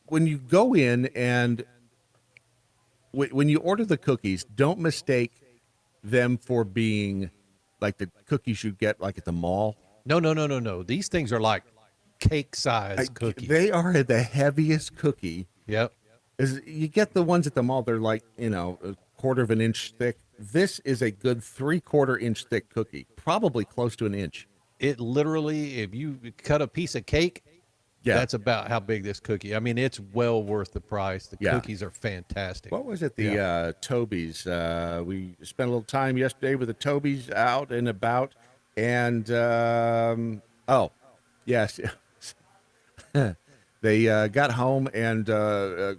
when you go in and when you order the cookies, don't mistake them for being like the cookies you get like at the mall. No. These things are like cake-size cookies. They are the heaviest cookie. Yep. Is you get the ones at the mall? They're like a quarter of an inch thick. This is a good 3/4 inch thick cookie, probably close to an inch. It literally, if you cut a piece of cake, that's about how big this cookie. I mean, it's well worth the price. The cookies are fantastic. What was it? The Toby's. We spent a little time yesterday with the Toby's out and about, and yes, they got home and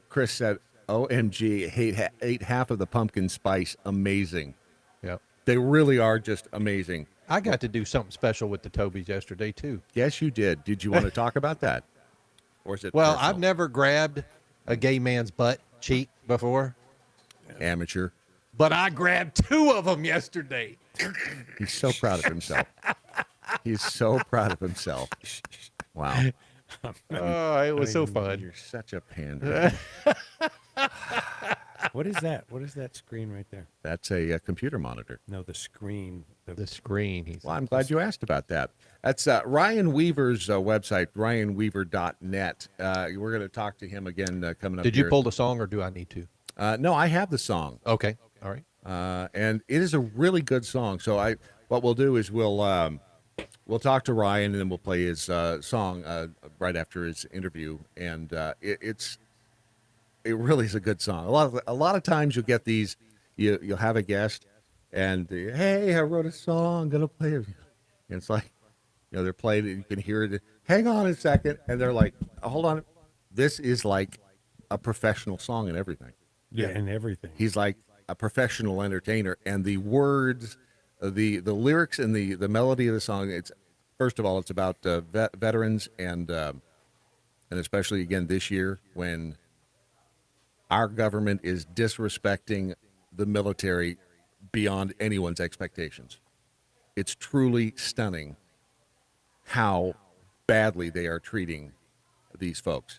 Chris said, "OMG, ate half of the pumpkin spice. Amazing." Yep. They really are just amazing. I got to do something special with the Toby's yesterday too. Yes, you did. Did you want to talk about that? Or is it Well, personal? I've never grabbed a gay man's butt cheek before. Amateur. But I grabbed 2 of them yesterday. He's so proud of himself. He's so proud of himself. Wow. Oh, it was so fun. You're such a pander. What is that? What is that screen right there? That's a computer monitor. No, the screen. The screen. Well, I'm glad you asked about that. That's Ryan Weaver's website, ryanweaver.net. We're going to talk to him again coming up. Did you pull the song, or do I need to? No, I have the song. Okay. All right. And it is a really good song. So what we'll do is we'll talk to Ryan, and then we'll play his song right after his interview. And it really is a good song. A lot of times you'll get these. You'll have a guest, and hey, I wrote a song. I'm gonna play it. And it's like, they're playing it. You can hear it. Hang on a second, and they're like, hold on. This is like a professional song and everything. Yeah, and everything. He's like a professional entertainer, and the words, the lyrics, and the melody of the song. It's first of all, it's about veterans, and especially again this year when our government is disrespecting the military beyond anyone's expectations. It's truly stunning how badly they are treating these folks.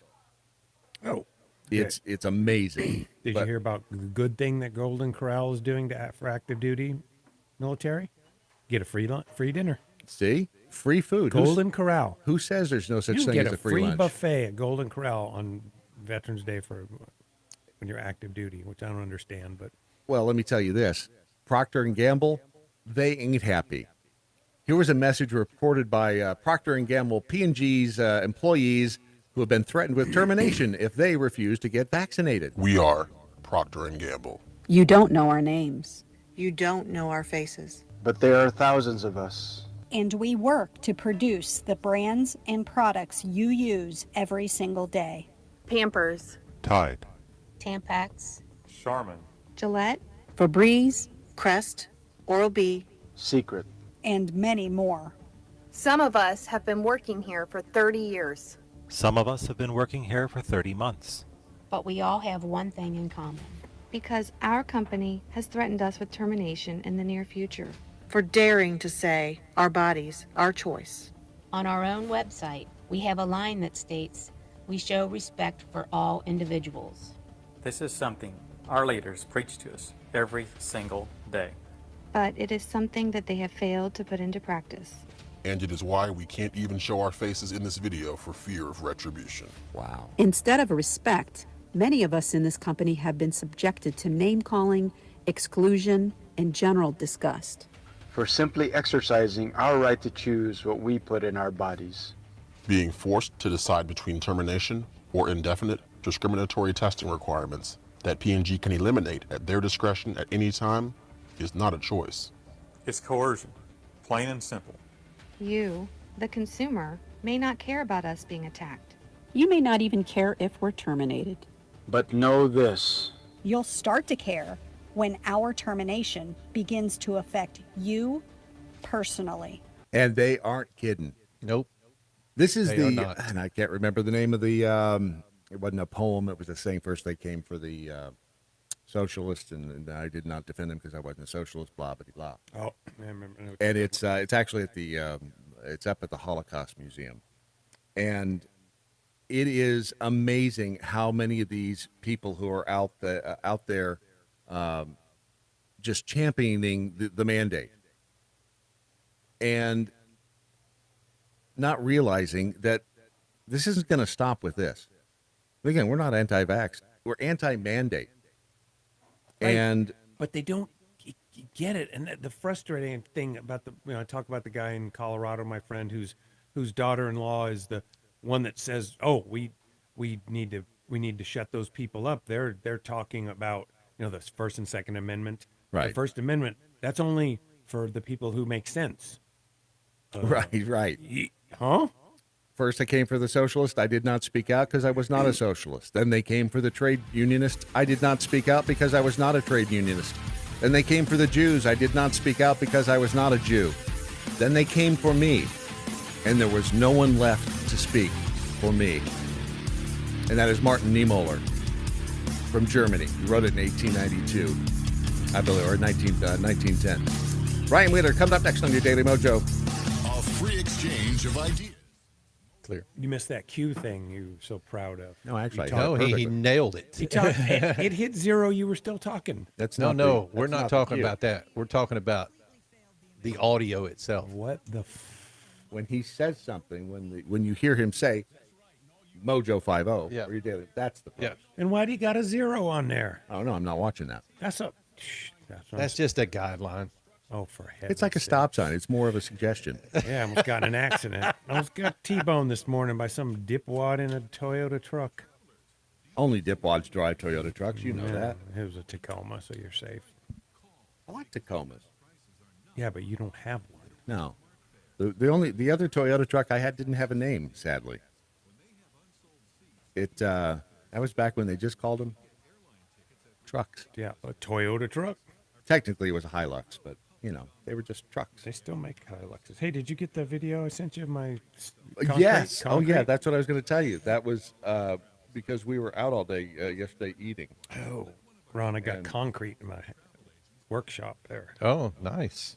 Oh, it's amazing. Did you hear about the good thing that Golden Corral is doing for active duty military? Get a free dinner. See, free food. Golden Corral. Who says there's no such You can thing get as a free lunch? buffet at Golden Corral on Veterans Day when you're active duty, which I don't understand, but. Well, let me tell you this. Procter & Gamble, they ain't happy. Here was a message reported by Procter & Gamble P&G's employees who have been threatened with termination if they refuse to get vaccinated. We are Procter & Gamble. You don't know our names. You don't know our faces. But there are thousands of us. And we work to produce the brands and products you use every single day. Pampers. Tide. Tampax. Charmin. Gillette. Febreze. Crest. Oral-B. Secret. And many more. Some of us have been working here for 30 years. Some of us have been working here for 30 months. But we all have one thing in common. Because our company has threatened us with termination in the near future. For daring to say, our bodies, our choice. On our own website, we have a line that states, "We show respect for all individuals." This is something our leaders preach to us every single day. But it is something that they have failed to put into practice. And it is why we can't even show our faces in this video for fear of retribution. Wow. Instead of respect, many of us in this company have been subjected to name-calling, exclusion, and general disgust. For simply exercising our right to choose what we put in our bodies. Being forced to decide between termination or indefinite discriminatory testing requirements that P&G can eliminate at their discretion at any time is not a choice. It's coercion, plain and simple. You, the consumer, may not care about us being attacked. You may not even care if we're terminated. But know this. You'll start to care when our termination begins to affect you personally. And they aren't kidding. Nope. This is They are the, not. and I can't remember the name of the, it wasn't a poem, it was a saying. First they came for the socialists, and I did not defend them because I wasn't a socialist, blah, blah, blah. Oh, I remember. And it's actually at the, it's up at the Holocaust Museum. And it is amazing how many of these people who are out there just championing the mandate and not realizing that this isn't going to stop with this. Again, we're not anti-vax. We're anti-mandate. Right. And but they don't get it. And the frustrating thing about I talk about the guy in Colorado, my friend, whose daughter-in-law is the one that says, "Oh, we need to shut those people up." They're talking about the First and Second Amendment. Right. The First Amendment, that's only for the people who make sense. Right. Huh? First, I came for the socialist. I did not speak out because I was not a socialist. Then they came for the trade unionist. I did not speak out because I was not a trade unionist. Then they came for the Jews. I did not speak out because I was not a Jew. Then they came for me, and there was no one left to speak for me. And that is Martin Niemöller from Germany. He wrote it in 1892, I believe, or 1910. Ryan Wheeler comes up next on your Daily Mojo. A free exchange of ideas. Clear. You missed that Q thing you were so proud of. No, actually, he nailed it. It hit zero. You were still talking. That's No, we're not talking about that. We're talking about the audio itself. What the? When he says something, when you hear him say Mojo 50, Yeah. or your daily, that's the post. And why do you got a zero on there? Oh no, I'm not watching that. That's just a guideline. Oh, for heaven's It's like a stop sign. It's more of a suggestion. Yeah, I almost got in an accident. I almost got T-boned this morning by some dipwad in a Toyota truck. Only dipwads drive Toyota trucks. You know that. It was a Tacoma, so you're safe. I like Tacomas. Yeah, but you don't have one. No. The other Toyota truck I had didn't have a name, sadly. That was back when they just called them trucks. Yeah, a Toyota truck. Technically, it was a Hilux, but they were just trucks. They still make Hiluxes. Hey, did you get the video I sent you of my Yes. concrete? Oh, yeah. That's what I was going to tell you. That was because we were out all day yesterday eating. Oh, Ron, I got concrete in my workshop there. Oh, nice.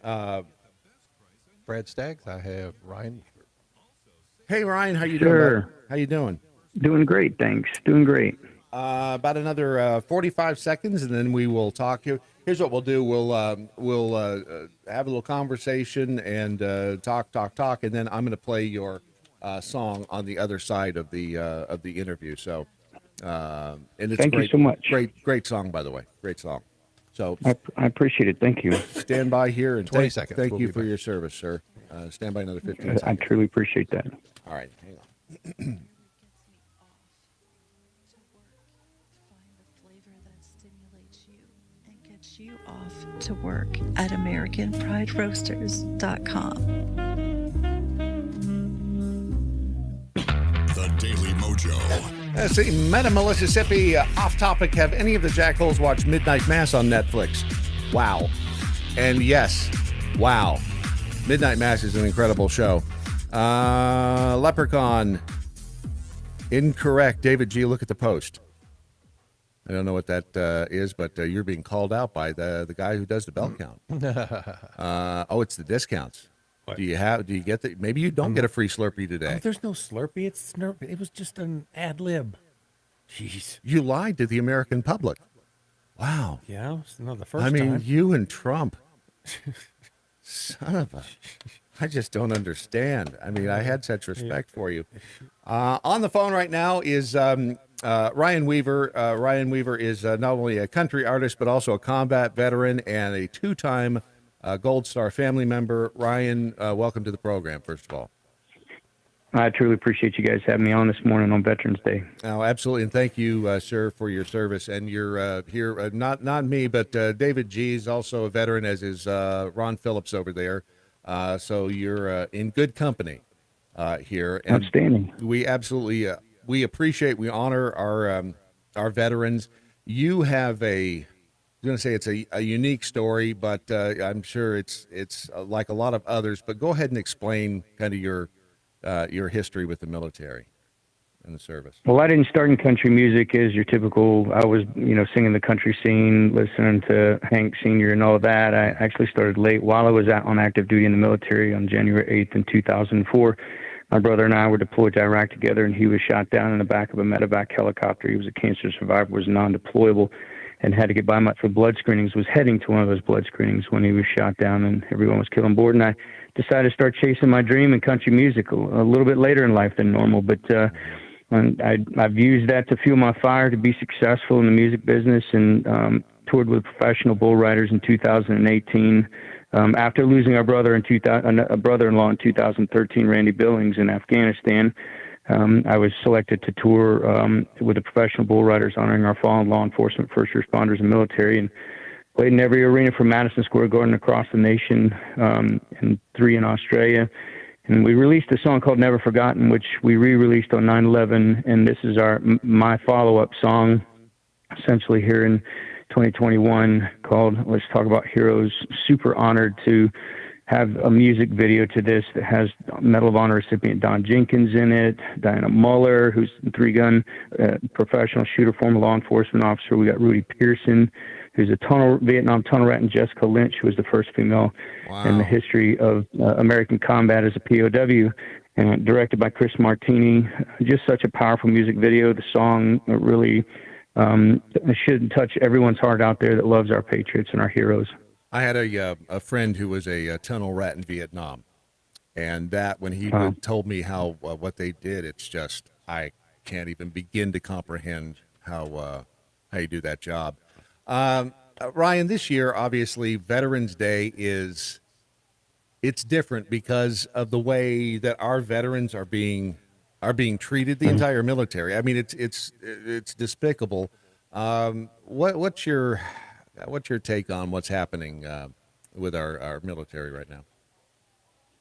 Yeah. Brad Staggs, I have Ryan. Hey, Ryan, how you doing? Bud? How you doing? Doing great, thanks. Doing great. About another 45 seconds, and then we will talk. Here's what we'll do. We'll have a little conversation and talk, and then I'm going to play your song on the other side of the interview. So, and it's Thank great, you so much. Great song, by the way. Great song. So I appreciate it. Thank you. Stand by here and 20 seconds. Thank We'll you be for back. your service, sir. Stand by another 15 I seconds. truly appreciate that. All right, hang on. You off to work at AmericanPrideRoasters.com. The Daily Mojo. Let's see, Meta, Mississippi, off topic. Have any of the jackholes watched Midnight Mass on Netflix? Wow. And yes, wow. Midnight Mass is an incredible show. Leprechaun. Incorrect. David G., look at the post. I don't know what that is, but you're being called out by the guy who does the bell count. Oh, it's the discounts. What? Do you get the, maybe you don't get a free Slurpee today. Oh, there's no Slurpee. It's Snurpee. It was just an ad lib. Jeez. You lied to the American public. Wow. Yeah, it's not the first I mean, time. you and Trump. Son of a... I just don't understand. I mean, I had such respect for you. On the phone right now is Ryan Weaver. Ryan Weaver is not only a country artist, but also a combat veteran and a two-time Gold Star family member. Ryan, welcome to the program, first of all. I truly appreciate you guys having me on this morning on Veterans Day. Oh, absolutely, and thank you, sir, for your service. And you're here, not me, but David G is also a veteran, as is Ron Phillips over there. So you're in good company here. And outstanding. We absolutely we appreciate, we honor our veterans. You have I'm going to say it's a unique story, but I'm sure it's like a lot of others. But go ahead and explain kind of your history with the military and the service. Well, I didn't start in country music as your typical. I was, singing the country scene, listening to Hank Sr. and all that. I actually started late while I was on active duty in the military on January 8th in 2004. My brother and I were deployed to Iraq together, and he was shot down in the back of a medevac helicopter. He was a cancer survivor, was non-deployable, and had to get by for blood screenings, was heading to one of those blood screenings when he was shot down and everyone was killed on board. And I decided to start chasing my dream in country music a little bit later in life than normal. But I've used that to fuel my fire to be successful in the music business, and toured with professional bull riders in 2018. After losing our brother a brother-in-law in 2013, Randy Billings, in Afghanistan, I was selected to tour with the professional bull riders, honoring our fallen law enforcement, first responders, and military, and played in every arena from Madison Square Garden across the nation, and 3 in Australia. And we released a song called Never Forgotten, which we re-released on 9/11, and this is my follow-up song, essentially here in 2021, called Let's Talk About Heroes. Super honored to have a music video to this that has Medal of Honor recipient Don Jenkins in it, Diana Muller, who's a 3-gun professional shooter, former law enforcement officer. We got Rudy Pearson, who's a Vietnam tunnel rat, and Jessica Lynch, who was the first female in the history of American combat as a POW, and directed by Chris Martini. Just such a powerful music video. The song really should touch everyone's heart out there that loves our patriots and our heroes. I had a friend who was a tunnel rat in Vietnam, and that when he told me how what they did, it's just I can't even begin to comprehend how you do that job. Ryan, this year obviously Veterans Day it's different because of the way that our veterans are being treated. The entire military. I mean, it's despicable. What's your take on what's happening with our military right now?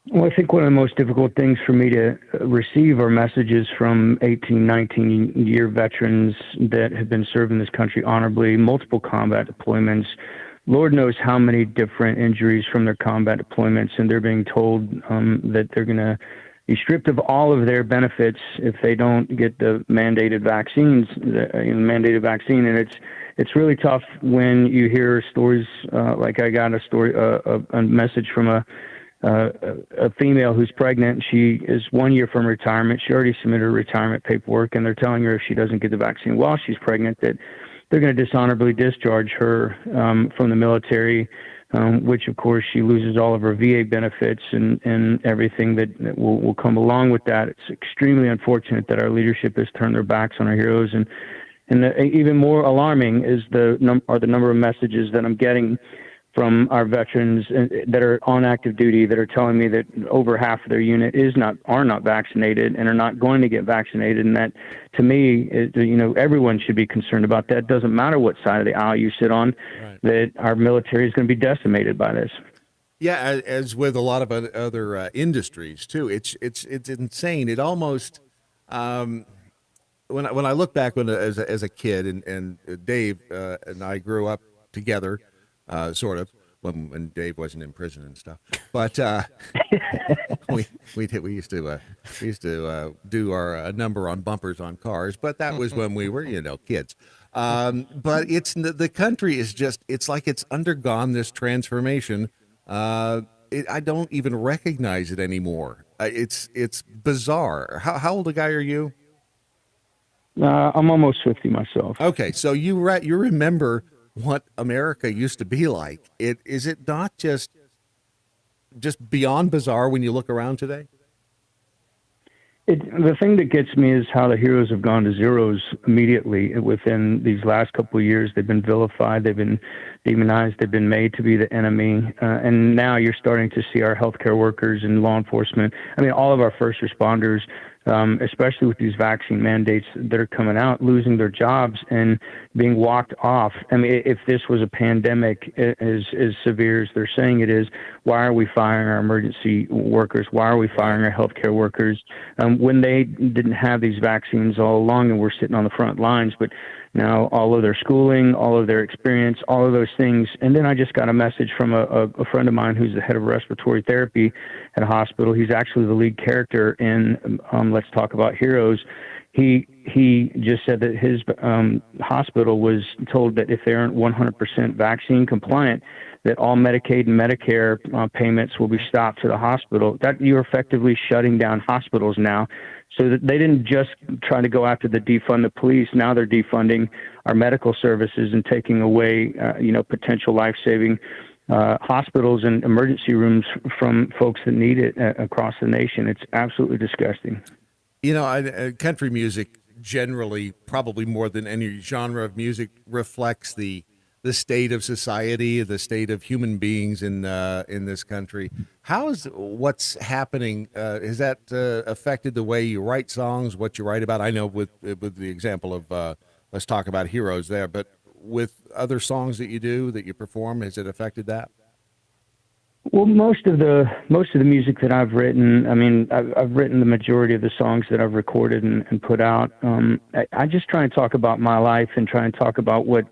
Well, I think one of the most difficult things for me to receive are messages from 18, 19-year veterans that have been serving this country honorably, multiple combat deployments. Lord knows how many different injuries from their combat deployments, and they're being told that they're going to be stripped of all of their benefits if they don't get the mandated vaccines, mandated vaccine. And it's really tough when you hear stories like I got a message from a female who's pregnant. She is 1 year from retirement. She already submitted her retirement paperwork, and they're telling her if she doesn't get the vaccine while she's pregnant, that they're going to dishonorably discharge her from the military, which of course she loses all of her VA benefits and everything that will come along with that. It's extremely unfortunate that our leadership has turned their backs on our heroes, and even more alarming is the number of messages that I'm getting from our veterans that are on active duty that are telling me that over half of their unit are not vaccinated and are not going to get vaccinated. And that, to me, everyone should be concerned about that. It doesn't matter what side of the aisle you sit on, right, that our military is going to be decimated by this. Yeah, as with a lot of other industries too, it's insane. It almost when I look back as a kid, and Dave and I grew up together. Sort of when Dave wasn't in prison and stuff, but we used to do our number on bumpers on cars, but that was when we were kids. But the country is just, it's like it's undergone this transformation. I don't even recognize it anymore. It's bizarre. How old a guy are you? I'm almost 50 myself. Okay, so you remember what America used to be like. Is it not just beyond bizarre when you look around today? The thing that gets me is how the heroes have gone to zeros immediately within these last couple of years. They've been vilified, they've been demonized, they've been made to be the enemy. And now you're starting to see our healthcare workers and law enforcement. I mean, all of our first responders, especially with these vaccine mandates that are coming out, losing their jobs and being walked off. I mean, if this was a pandemic as severe as they're saying it is, why are we firing our emergency workers? Why are we firing our healthcare workers when they didn't have these vaccines all along and we're sitting on the front lines? But now all of their schooling, all of their experience, all of those things. And then I just got a message from a friend of mine who's the head of respiratory therapy at a hospital. He's actually the lead character in Let's Talk About Heroes. He just said that his hospital was told that if they aren't 100% vaccine compliant, that all Medicaid and Medicare payments will be stopped to the hospital. That you're effectively shutting down hospitals now. So that they didn't just try to go after the defund the police. Now they're defunding our medical services and taking away, potential life-saving hospitals and emergency rooms from folks that need it across the nation. It's absolutely disgusting. Country music generally, probably more than any genre of music, reflects the state of society, the state of human beings in this country. How is what's happening? Has that affected the way you write songs, what you write about? I know with the example of Let's Talk About Heroes there, but with other songs that you do, that you perform, has it affected that? Well, most of the music that I've written, I mean, I've written the majority of the songs that I've recorded and put out. I just try and talk about my life and try and talk about what,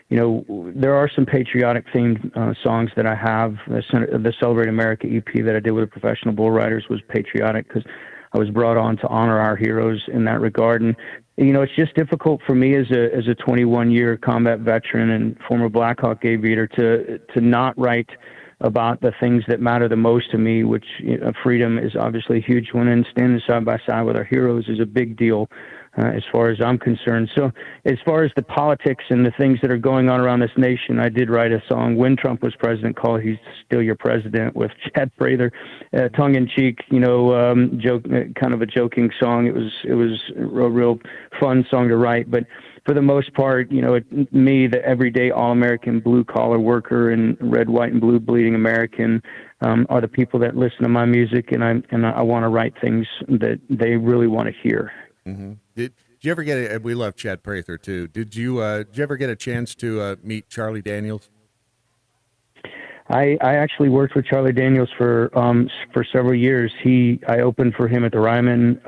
there are some patriotic themed songs that I have. The Celebrate America EP that I did with the Professional Bull Riders was patriotic because I was brought on to honor our heroes in that regard. And, it's just difficult for me as a 21-year combat veteran and former Black Hawk aviator to not write about the things that matter the most to me, which freedom is obviously a huge one, and standing side by side with our heroes is a big deal as far as I'm concerned. So as far as the politics and the things that are going on around this nation, I did write a song when Trump was president called He's Still Your President with Chad Prather, tongue-in-cheek, joke, kind of a joking song. It was a real fun song to write, but for the most part, me, the everyday all-American blue-collar worker and red, white, and blue bleeding American are the people that listen to my music, and I want to write things that they really want to hear. Mm-hmm. Did you ever get we love Chad Prather too. Did you ever get a chance to meet Charlie Daniels? I actually worked with Charlie Daniels for several years. I opened for him at the Ryman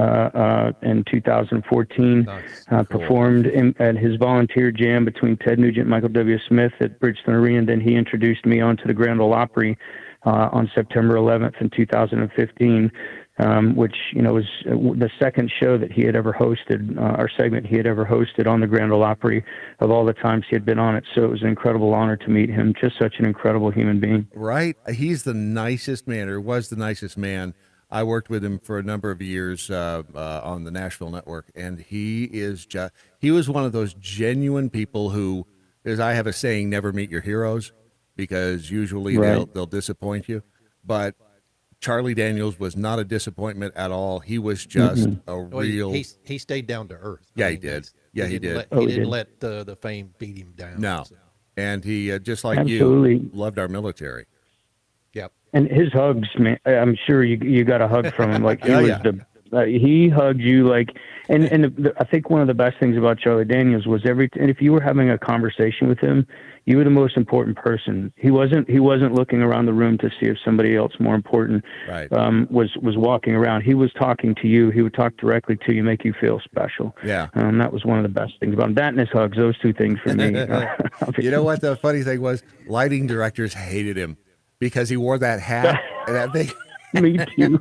in 2014. Cool. Performed at his volunteer jam between Ted Nugent and Michael W. Smith at Bridgestone Arena. And then he introduced me onto the Grand Ole Opry on September 11th in 2015. Which was the second show that he had ever hosted, our segment he had ever hosted on the Grand Ole Opry of all the times he had been on it. So it was an incredible honor to meet him. Just such an incredible human being. Right. He's the nicest man, or was the nicest man. I worked with him for a number of years on the Nashville network, and he was one of those genuine people who, as I have a saying, never meet your heroes, because usually they'll disappoint you. But Charlie Daniels was not a disappointment at all. He was just a real. He stayed down to earth. Yeah, he did. Yeah, he did. He didn't let the fame beat him down. No, so. And he just like Absolutely. You loved our military. Yep. And his hugs, man. I'm sure you got a hug from him. Like he hugged you like. And I think one of the best things about Charlie Daniels was and if you were having a conversation with him, you were the most important person. He wasn't looking around the room to see if somebody else more important was walking around. He was talking to you. He would talk directly to you, make you feel special. Yeah. That was one of the best things about him. That and his hugs, those two things for me. You know what the funny thing was? Lighting directors hated him because he wore that hat and that big Me too.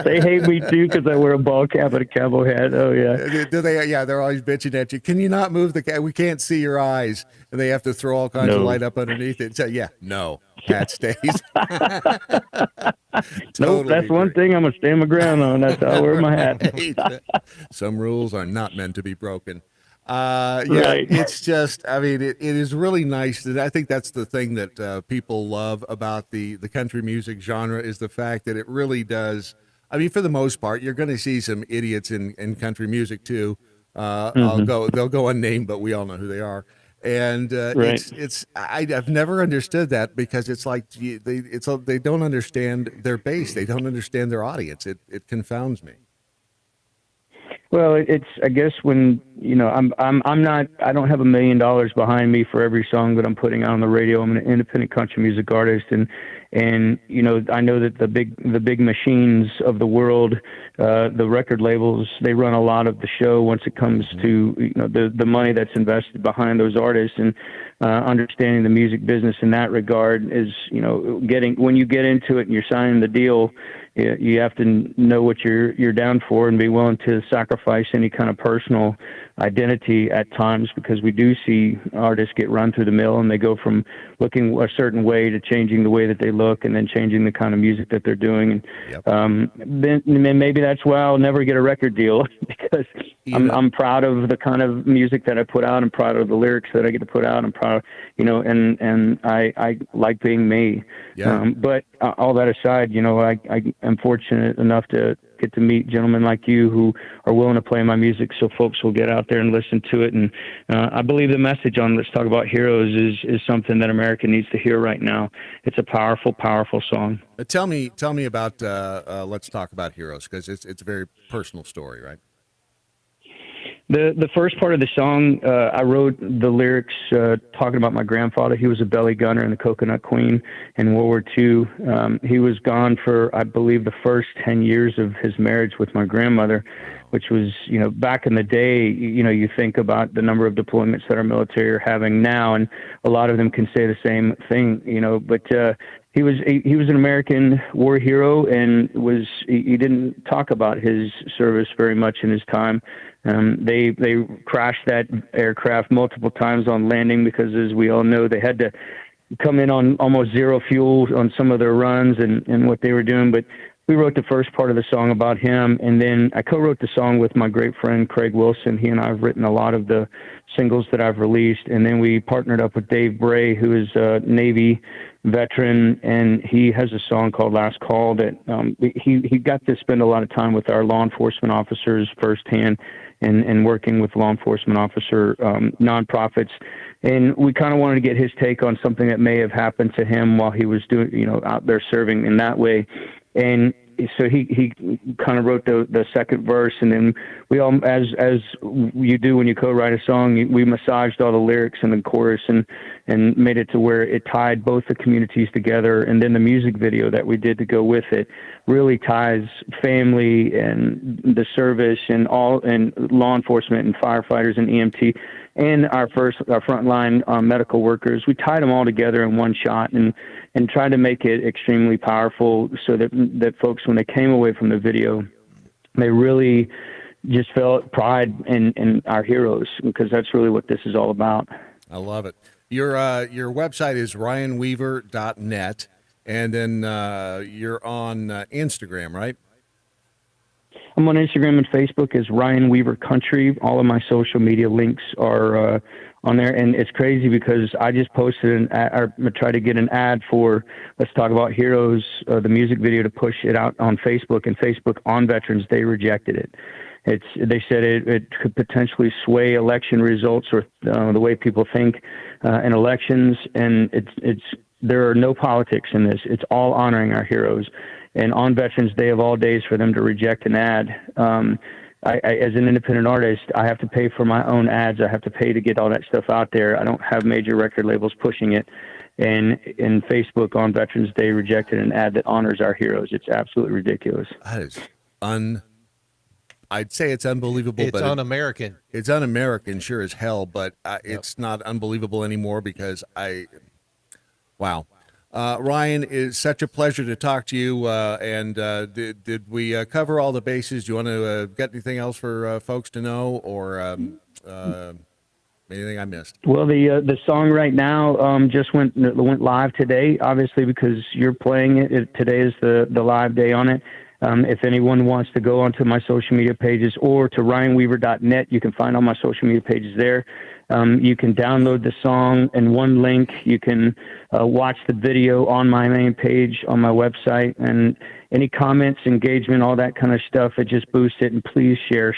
They hate me too because I wear a ball cap and a cowboy hat. Oh yeah. Do they? Yeah, they're always bitching at you. Can you not move the cat? We can't see your eyes, and they have to throw all kinds of No. light up underneath it. So yeah, no, hat stays. Nope, that's one thing I'm gonna stand my ground on. That's how I wear my hat. Right. Some rules are not meant to be broken. Yeah, Right. it's just, I mean, it is really nice. And I think that's the thing that people love about the country music genre is the fact that it really does. I mean, for the most part, you're going to see some idiots in country music too. They'll go unnamed, but we all know who they are. And Right. I've never understood that because it's like they don't understand their base. They don't understand their audience. It confounds me. Well, it's I guess when I'm not I don't have $1 million behind me for every song that I'm putting out on the radio. I'm an independent country music artist, and I know that the big machines of the world, the record labels, they run a lot of the show once it comes to the money that's invested behind those artists, and understanding the music business in that regard is when you get into it and you're signing the deal. You have to know what you're down for and be willing to sacrifice any kind of personal identity at times, because we do see artists get run through the mill and they go from looking a certain way to changing the way that they look and then changing the kind of music that they're doing. And then maybe that's why I'll never get a record deal because I'm proud of the kind of music that I put out. I'm proud of the lyrics that I get to put out. I'm proud, and I like being me. But all that aside, I am fortunate enough to get to meet gentlemen like you who are willing to play my music so folks will get out there and listen to it. And I believe the message on Let's Talk About Heroes is something that America needs to hear right now. It's a powerful, powerful song. Tell me about Let's Talk About Heroes, because it's a very personal story, right? The first part of the song, I wrote the lyrics talking about my grandfather. He was a belly gunner in the Coconut Queen in World War II. He was gone for, I believe, the first 10 years of his marriage with my grandmother, which was, back in the day, you think about the number of deployments that our military are having now, and a lot of them can say the same thing, but he was an American war hero, and he didn't talk about his service very much in his time. They crashed that aircraft multiple times on landing because, as we all know, they had to come in on almost zero fuel on some of their runs and what they were doing. But we wrote the first part of the song about him, and then I co-wrote the song with my great friend Craig Wilson. He and I have written a lot of the singles that I've released, and then we partnered up with Dave Bray, who is a Navy veteran, and he has a song called Last Call that he got to spend a lot of time with our law enforcement officers firsthand, and working with law enforcement officer nonprofits. And we kind of wanted to get his take on something that may have happened to him while he was doing, out there serving in that way. And so he kind of wrote the second verse, and then we all, as you do when you co-write a song, we massaged all the lyrics and the chorus and made it to where it tied both the communities together. And then the music video that we did to go with it really ties family and the service and law enforcement and firefighters and EMT and our frontline medical workers. We tied them all together in one shot and tried to make it extremely powerful so that folks, when they came away from the video, they really just felt pride in our heroes, because that's really what this is all about. I love it. Your website is ryanweaver.net, and then you're on Instagram, right? I'm on Instagram and Facebook as Ryan Weaver Country. All of my social media links are on there, and it's crazy because I just posted an ad, or tried to get an ad for Let's Talk About Heroes, the music video, to push it out on Facebook, and Facebook on Veterans Day rejected it. They said it could potentially sway election results or the way people think in elections, and there are no politics in this. It's all honoring our heroes. And on Veterans Day of all days, for them to reject an ad, I, as an independent artist, I have to pay for my own ads. I have to pay to get all that stuff out there. I don't have major record labels pushing it. And Facebook on Veterans Day rejected an ad that honors our heroes. It's absolutely ridiculous. That is I'd say it's unbelievable. It's un-American. It's un-American, sure as hell, but it's not unbelievable anymore because wow. Ryan, it's such a pleasure to talk to you. And did we cover all the bases? Do you want to get anything else for folks to know, or anything I missed? Well, the song right now just went live today, obviously, because you're playing it. Today is the live day on it. If anyone wants to go onto my social media pages or to ryanweaver.net, you can find all my social media pages there. You can download the song in one link. You can watch the video on my main page on my website, and any comments, engagement, all that kind of stuff, it just boosts it. And please share.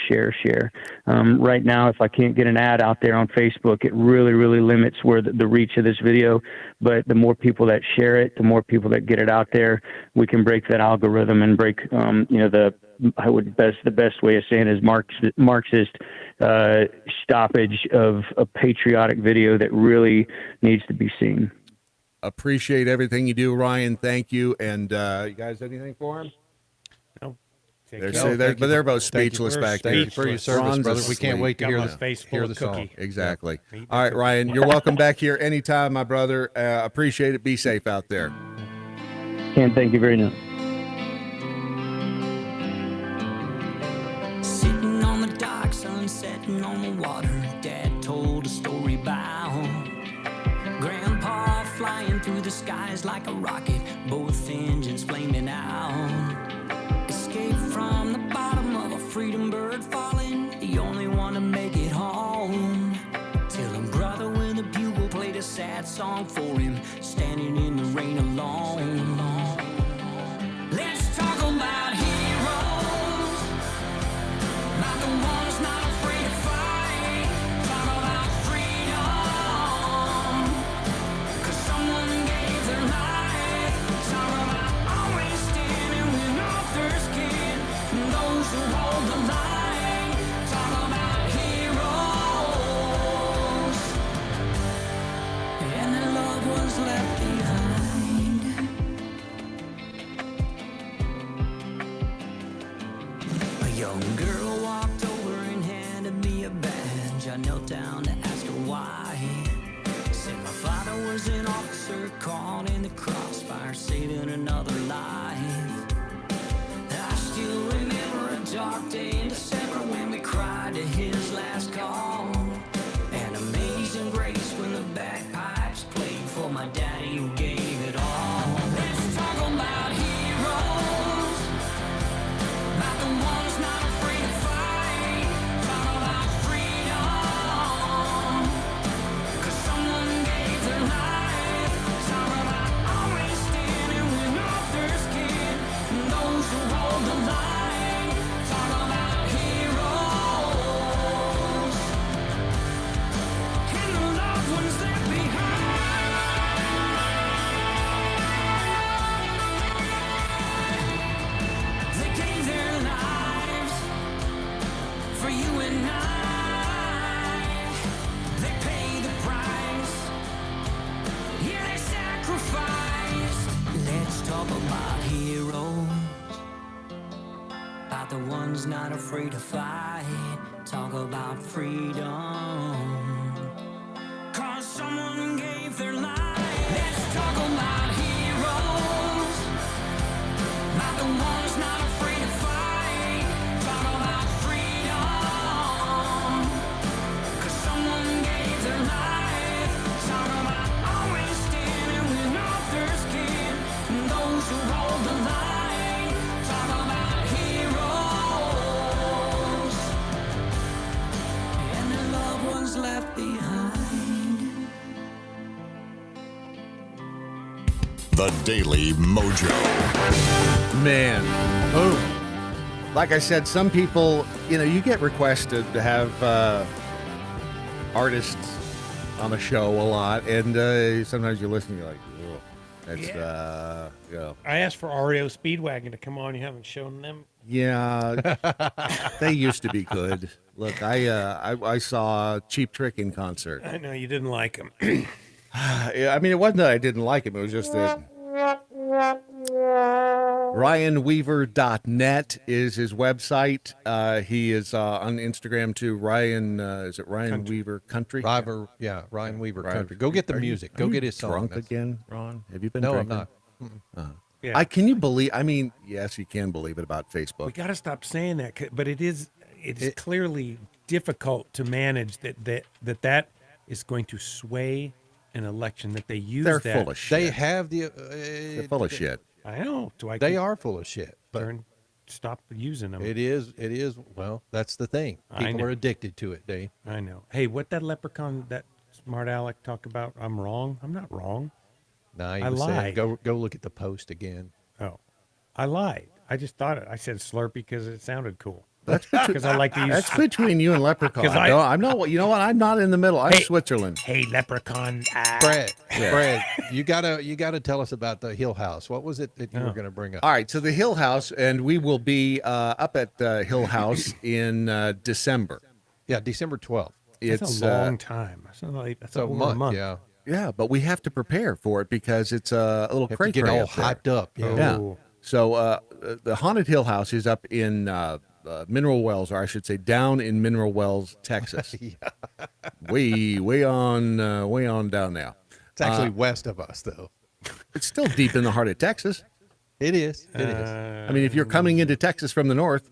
Right now, if I can't get an ad out there on Facebook, it really limits where the reach of this video. But the more people that share it, the more people that get it out there, we can break that algorithm and break, the best way of saying it is Marxist stoppage of a patriotic video that really needs to be seen. Appreciate everything you do, Ryan. Thank you. And you guys, anything for him? No. They're both speechless back there. Thank you for your service, brother. We can't wait to hear the song. Exactly. All right, Ryan, you're welcome back here anytime, my brother. Appreciate it. Be safe out there. Ken, thank you very much. Sitting on the dock, sun setting on the water. Dad told a story about Grandpa flying through the skies like a rocket, both engines flaming out. Escaped from the bottom of a freedom bird falling, the only one to make it home. Till a brother with a bugle played a sad song for him, standing in the rain alone. Let's talk about heroes, not the ones not afraid to fight. Talk about freedom, 'cause someone gave their life. Talk about always standing when others can't, and those who hold the line. Talk about heroes, and their loved ones left behind. A young girl walked over and handed me a badge. I knelt down to ask her why. Said my father was an officer caught in the crossfire, saving another life. I still remember a dark day in December when we cried to his last call. And Amazing Grace when the bagpipes played for my daddy who gave it all. Let's talk about heroes, not the ones not afraid to fight. Talk about freedom, 'cause someone gave their life. Talk about always standing when others can't, and those who hold the line. Talk about heroes, and the loved ones left behind. They gave their lives for you and I. They paid the price. Yeah, they sacrificed. Let's talk about heroes, about the ones not afraid to fight. Talk about freedom, 'cause someone gave their life. Let's talk about heroes, not the ones not afraid to fight. Talk about freedom, 'cause someone gave their life. Talk about always standing when others can't, and those who hold the line. Talk about heroes, and their loved ones left behind. The Daily Mojo. Man. Oh. Like I said, some people, you get requested to have artists on the show a lot, and sometimes you listen, you're like, "Whoa, that's I asked for REO Speedwagon to come on. You haven't shown them. Yeah, they used to be good. Look, I saw Cheap Trick in concert. I know you didn't like them. I mean, it wasn't that I didn't like him. It was just that RyanWeaver.net is his website. He is on Instagram too. Ryan, is it Ryan Country. Weaver Country? Ryan Weaver Ryan- Country. Go get the music. Go get his song. Drunk That's- again, Ron? Have you been? No, drinking? I'm not. Yeah. Can you believe? I mean, yes, you can believe it about Facebook. We got to stop saying that, but it is clearly difficult to manage that is going to sway an election. That they use. They're that. full of shit. They have the. They're full of shit. I know. They are full of shit. But stop using them. It is. Well, that's the thing. I People know. are addicted to it, Dave. I know. Hey, what that leprechaun, that smart aleck talk about? I'm wrong. I'm not wrong. Nah, I lied. Go look at the post again. Oh, I lied. I just thought it. I said Slurpee because it sounded cool. That's because I like to use. That's between you and Leprechaun. 'Cause I'm not. You know what? I'm not in the middle. I'm Switzerland. Hey, Leprechaun. Brad, you gotta tell us about the Hill House. What was it that you were going to bring up? All right, so the Hill House, and we will be up at Hill House in December. Yeah, December 12th. That's a long time. That's a over a month. Yeah. Yeah, but we have to prepare for it because it's a little Have to cray get all hyped up. Yeah. So the Haunted Hill House is up in Mineral Wells, or I should say, down in Mineral Wells, Texas. way on down now. It's actually west of us, though. It's still deep in the heart of Texas. It is. It is. I mean, if you're coming into Texas from the north,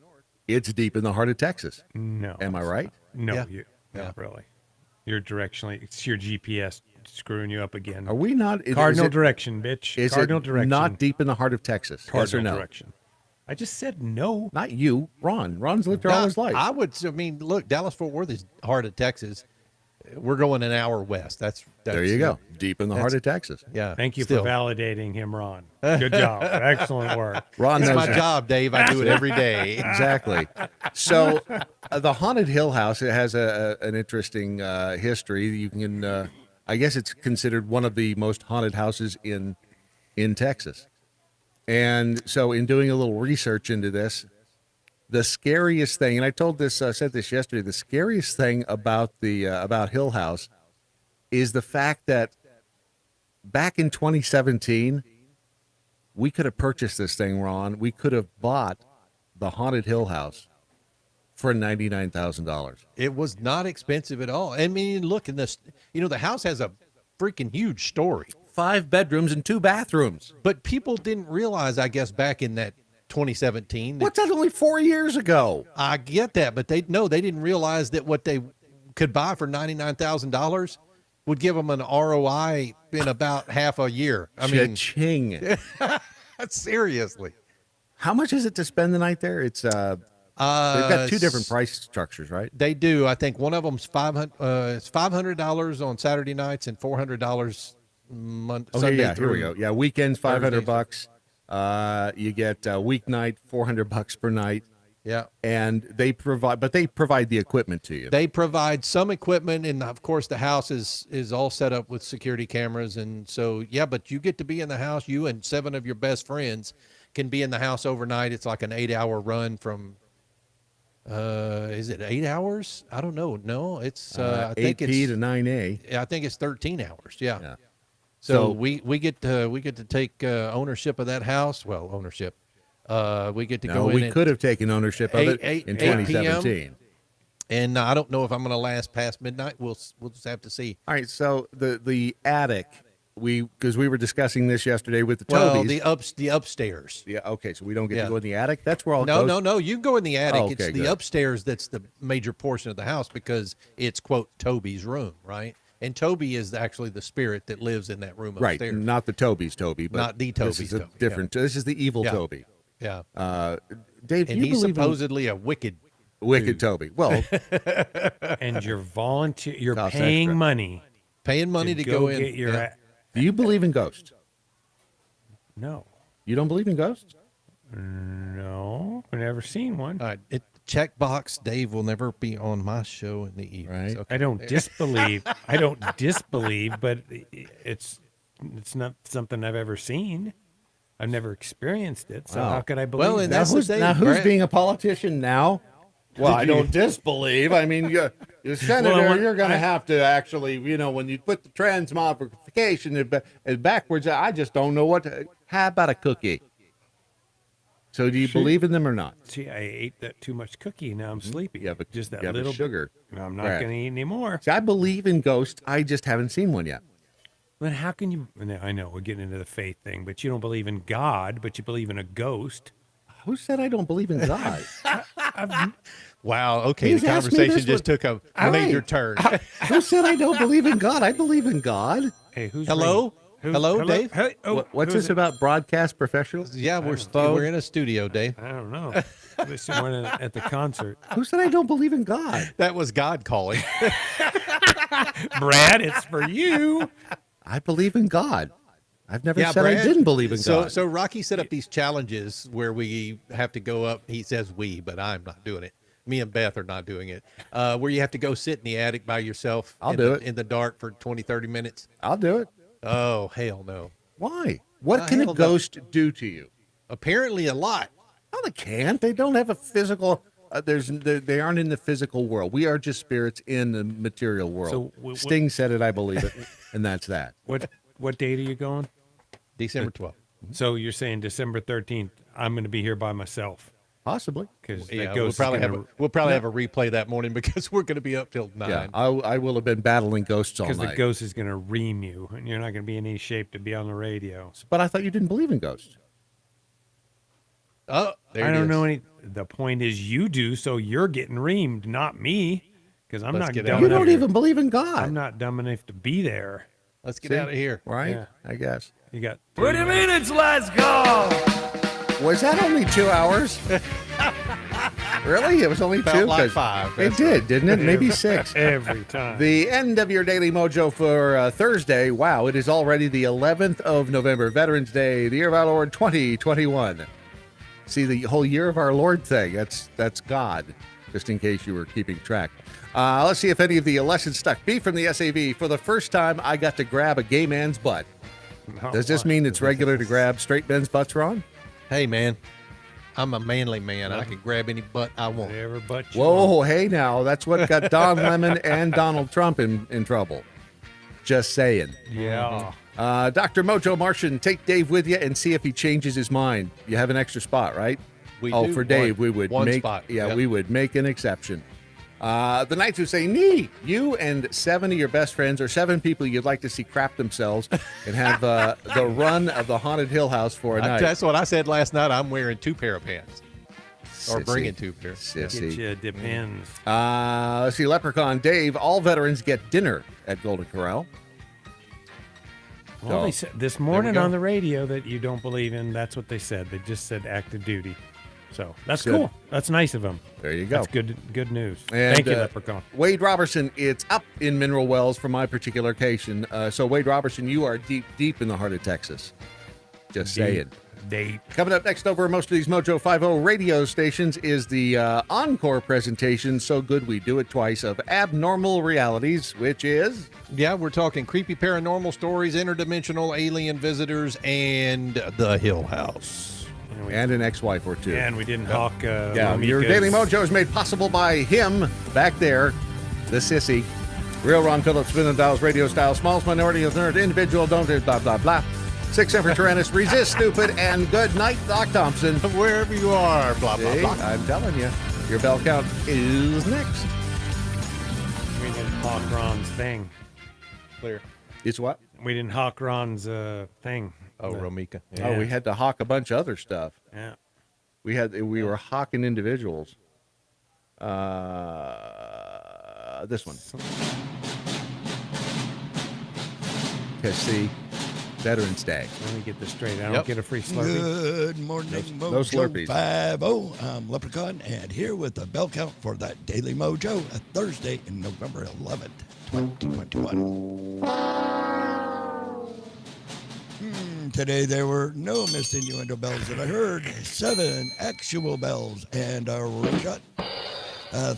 it's deep in the heart of Texas. No. Am I right? No, not really. You're directionally. It's your GPS screwing you up again. Are we not? Cardinal direction, bitch. Is Cardinal it direction. not deep in the heart of Texas? Cardinal Yes or no? direction. I just said no. Not you, Ron. Ron's lived there all his life. I mean, look, Dallas-Fort Worth is heart of Texas. We're going an hour west. That's there you go. Deep in the heart of Texas. Yeah. Thank you still. for validating him, Ron. Good job. Excellent work. Ron It's knows my that. job, Dave. I do it every day. Exactly. So the Haunted Hill House, it has an interesting history. You can, I guess it's considered one of the most haunted houses in Texas. And so in doing a little research into this, the scariest thing, and I said this yesterday, the scariest thing about about Hill House is the fact that back in 2017, we could have purchased this thing, Ron. We could have bought the Haunted Hill House for $99,000. It was not expensive at all. I mean, look in this. The house has a freaking huge story. 5 bedrooms and 2 bathrooms. But people didn't realize, I guess, back in that 2017. What's that? Only 4 years ago. I get that, but they didn't realize that what they could buy for $99,000 would give them an ROI in about half a year. I mean, Cha-ching. Seriously. How much is it to spend the night there? It's they've got 2 different price structures, right? They do. I think one of them's it's $500 on Saturday nights and $400 Sunday yeah, through. here we go. Yeah, weekends $500 Thursdays. bucks. You get weeknight $400 per night. Yeah, and they provide the equipment to you. They provide some equipment, and of course the house is all set up with security cameras, and so yeah. But you get to be in the house. You and 7 of your best friends can be in the house overnight. It's like an 8-hour run from. Is it 8 hours? I don't know. No, it's I think 8P it's to 9A. I think it's 13 hours. Yeah. So So we get to take ownership of that house. Well, ownership. We get to go in. We could have taken ownership of it in 2017. PM, and I don't know if I'm going to last past midnight. We'll just have to see. All right. So the attic, because we were discussing this yesterday with the Well, Tobies. the upstairs. Yeah. Okay. So we don't get Yeah. to go in the attic. That's where all No. You can go in the attic. Oh, okay, It's the good. upstairs that's the major portion of the house because it's quote Toby's room, right? And Toby is actually the spirit that lives in that room Right. upstairs. Not the Toby's Toby, but Not the This Toby's is a Toby, different. This is the evil Yeah. Toby. Yeah. Dave, do And you he's believe supposedly a wicked dude. Toby? Well, And you're You're Costs paying extra. money. paying money to go in. get your. Yeah. do you believe in ghosts? No. You don't believe in ghosts? No. I've never seen one. All right. Check box. Dave will never be on my show in the evening. Right. Okay. I don't disbelieve. I don't disbelieve, but it's not something I've ever seen. I've never experienced it, so Wow. how could I believe? Well, and that? that's the thing. Now, who's Brad. being a politician now? Well, I don't disbelieve. I mean, you're senator, you're going to have to actually, when you put the transmogrification backwards, I just don't know what. How about a cookie? So do you believe in them or not? See, I ate that too much cookie. Now I'm sleepy. Yeah, but just that you have little sugar. I'm not Right. going to eat anymore. See, I believe in ghosts. I just haven't seen one yet. Then how can you? I know we're getting into the faith thing, but you don't believe in God, but you believe in a ghost. Who said I don't believe in God? Wow. Okay. He's The asked me conversation this just one. took a All major right. turn. Who said I don't believe in God? I believe in God. Hey, who's Hello? Hello, Dave? Hey, What's this about broadcast professionals? Yeah, we're in a studio, Dave. I don't know. Listen, we're at the concert. Who said I don't believe in God? That was God calling. Brad, it's for you. I believe in God. I've never said Brad, I didn't believe in God. So Rocky set up these challenges where we have to go up. He says we, but I'm not doing it. Me and Beth are not doing it. Where you have to go sit in the attic by yourself. I'll do it. In the dark for 20, 30 minutes. I'll do it. Oh, hell no. Why? What can a ghost do to you? Apparently a lot. No, they can't. They don't have a physical. They aren't in the physical world. We are just spirits in the material world. So, Sting said it. I believe it, and that's that. What date are you going? December 12th. So you're saying December 13th? I'm going to be here by myself. Possibly, because Yeah, we'll probably have a replay that morning because we're going to be up till 9. Yeah, I will have been battling ghosts all night. Because the ghost is going to ream you, and you're not going to be in any shape to be on the radio. But I thought you didn't believe in ghosts. Oh, there I it don't is. know any. The point is, you do, so you're getting reamed, not me, because I'm Let's not get dumb out You enough. don't even believe in God. I'm not dumb enough to be there. Let's get See? out of here. Right? Yeah. I guess. You got. What do you mean it's let's go? Was that only 2 hours? Really? It was only Felt 2? like 'Cause 5. It did, didn't it? Maybe 6. Every time. The end of your Daily Mojo for Thursday. Wow, it is already the 11th of November, Veterans Day, the year of our Lord 2021. See, the whole year of our Lord thing, that's God, just in case you were keeping track. Let's see if any of the lessons stuck. B from the SAV. For the first time, I got to grab a gay man's butt. Does this mean it's regular to grab straight men's butts, Ron? Hey, man. I'm a manly man. I can grab any butt I want. Whatever butt you Whoa, hey now, that's what got Don Lemon and Donald Trump in trouble. Just saying. Yeah. Dr. Mojo Martian, take Dave with you and see if he changes his mind. You have an extra spot, right? We oh, do. for Dave, One- we would one make spot. Yeah, Yep. we would make an exception. The Knights who say, "Nee, you and 7 of your best friends or 7 people you'd like to see crap themselves and have the run of the Haunted Hill House for a night." That's what I said last night. I'm wearing 2 pair of pants. Or Sissy. bringing 2 pairs. Sissy. Depends. Let's see, Leprechaun Dave. All veterans get dinner at Golden Corral. Well, So, they said this there we morning go. on the radio that you don't believe in. That's what they said. They just said active duty. So that's Good. cool. That's nice of them. There you go. That's good news. And, Thank you, Leprechaun. Wade Robertson, it's up in Mineral Wells from my particular location. So, Wade Robertson, you are deep in the heart of Texas. Just saying. Deep. Coming up next over most of these Mojo 50 radio stations is the encore presentation, So Good We Do It Twice, of Abnormal Realities, which is... Yeah, we're talking creepy paranormal stories, interdimensional alien visitors, and the Hill House. And an ex-wife or 2. And we didn't hawk. Yeah, your Daily Mojo is made possible by him back there, the sissy. Real Ron Phillips, Spin and Dials, radio style, smallest minority of nerd, individual, don't do blah, blah, blah. 6 for Tyrannus, resist stupid, and good night, Doc Thompson. Wherever you are, blah, blah, See, blah. I'm telling you, your bell count is next. We didn't hawk Ron's thing. Clear. It's what? We didn't hawk Ron's thing. Oh, Romika. Oh, we had to hawk a bunch of other stuff. Yeah. We were hawking individuals. This one. Because see, Veterans Day. Let me get this straight. I don't get a free Slurpee. Good morning, No Slurpees. Mojo 50. I'm Leprechaun, and here with the bell count for that Daily Mojo, a Thursday in November 11th, 2021. Today there were no missed innuendo bells that I heard, 7 actual bells and a rim shot.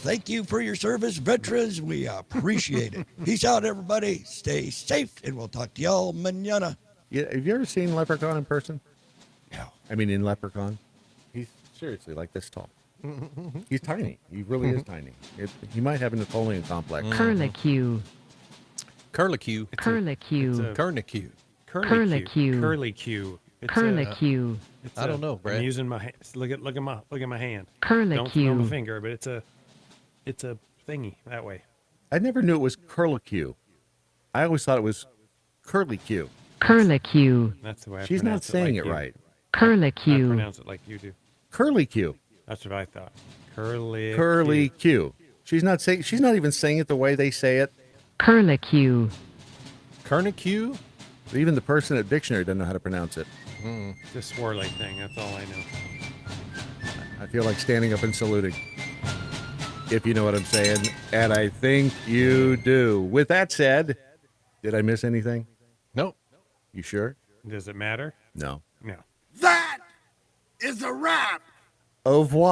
Thank you for your service, veterans. We appreciate it. Peace out, everybody. Stay safe, and we'll talk to y'all mañana. Yeah, have you ever seen Leprechaun in person? No. I mean, in Leprechaun. He's seriously like this tall. He's tiny. He really is tiny. He might have a Napoleon complex. Curlicue. Curlicue. Curlicue. Curlicue. Curlicue. Curlicue. Curlicue. I don't know, Brad. I'm using my look at my hand. Curlicue. Don't throw my finger, but it's a thingy that way. I never knew it was curlicue. I always thought it was curlicue. Curlicue. That's the way I She's not pronounce it saying like it you. right. I Curlicue. pronounce it like you do. Curlicue. That's what I thought. Curlicue. Curlicue. She's not even saying it the way they say it. Curlicue. Curlicue? Even the person at dictionary doesn't know how to pronounce it. The swirling thing. That's all I know. I feel like standing up and saluting. If you know what I'm saying. And I think you do. With that said, did I miss anything? Nope. You sure? Does it matter? No. No. That is a wrap. Au revoir.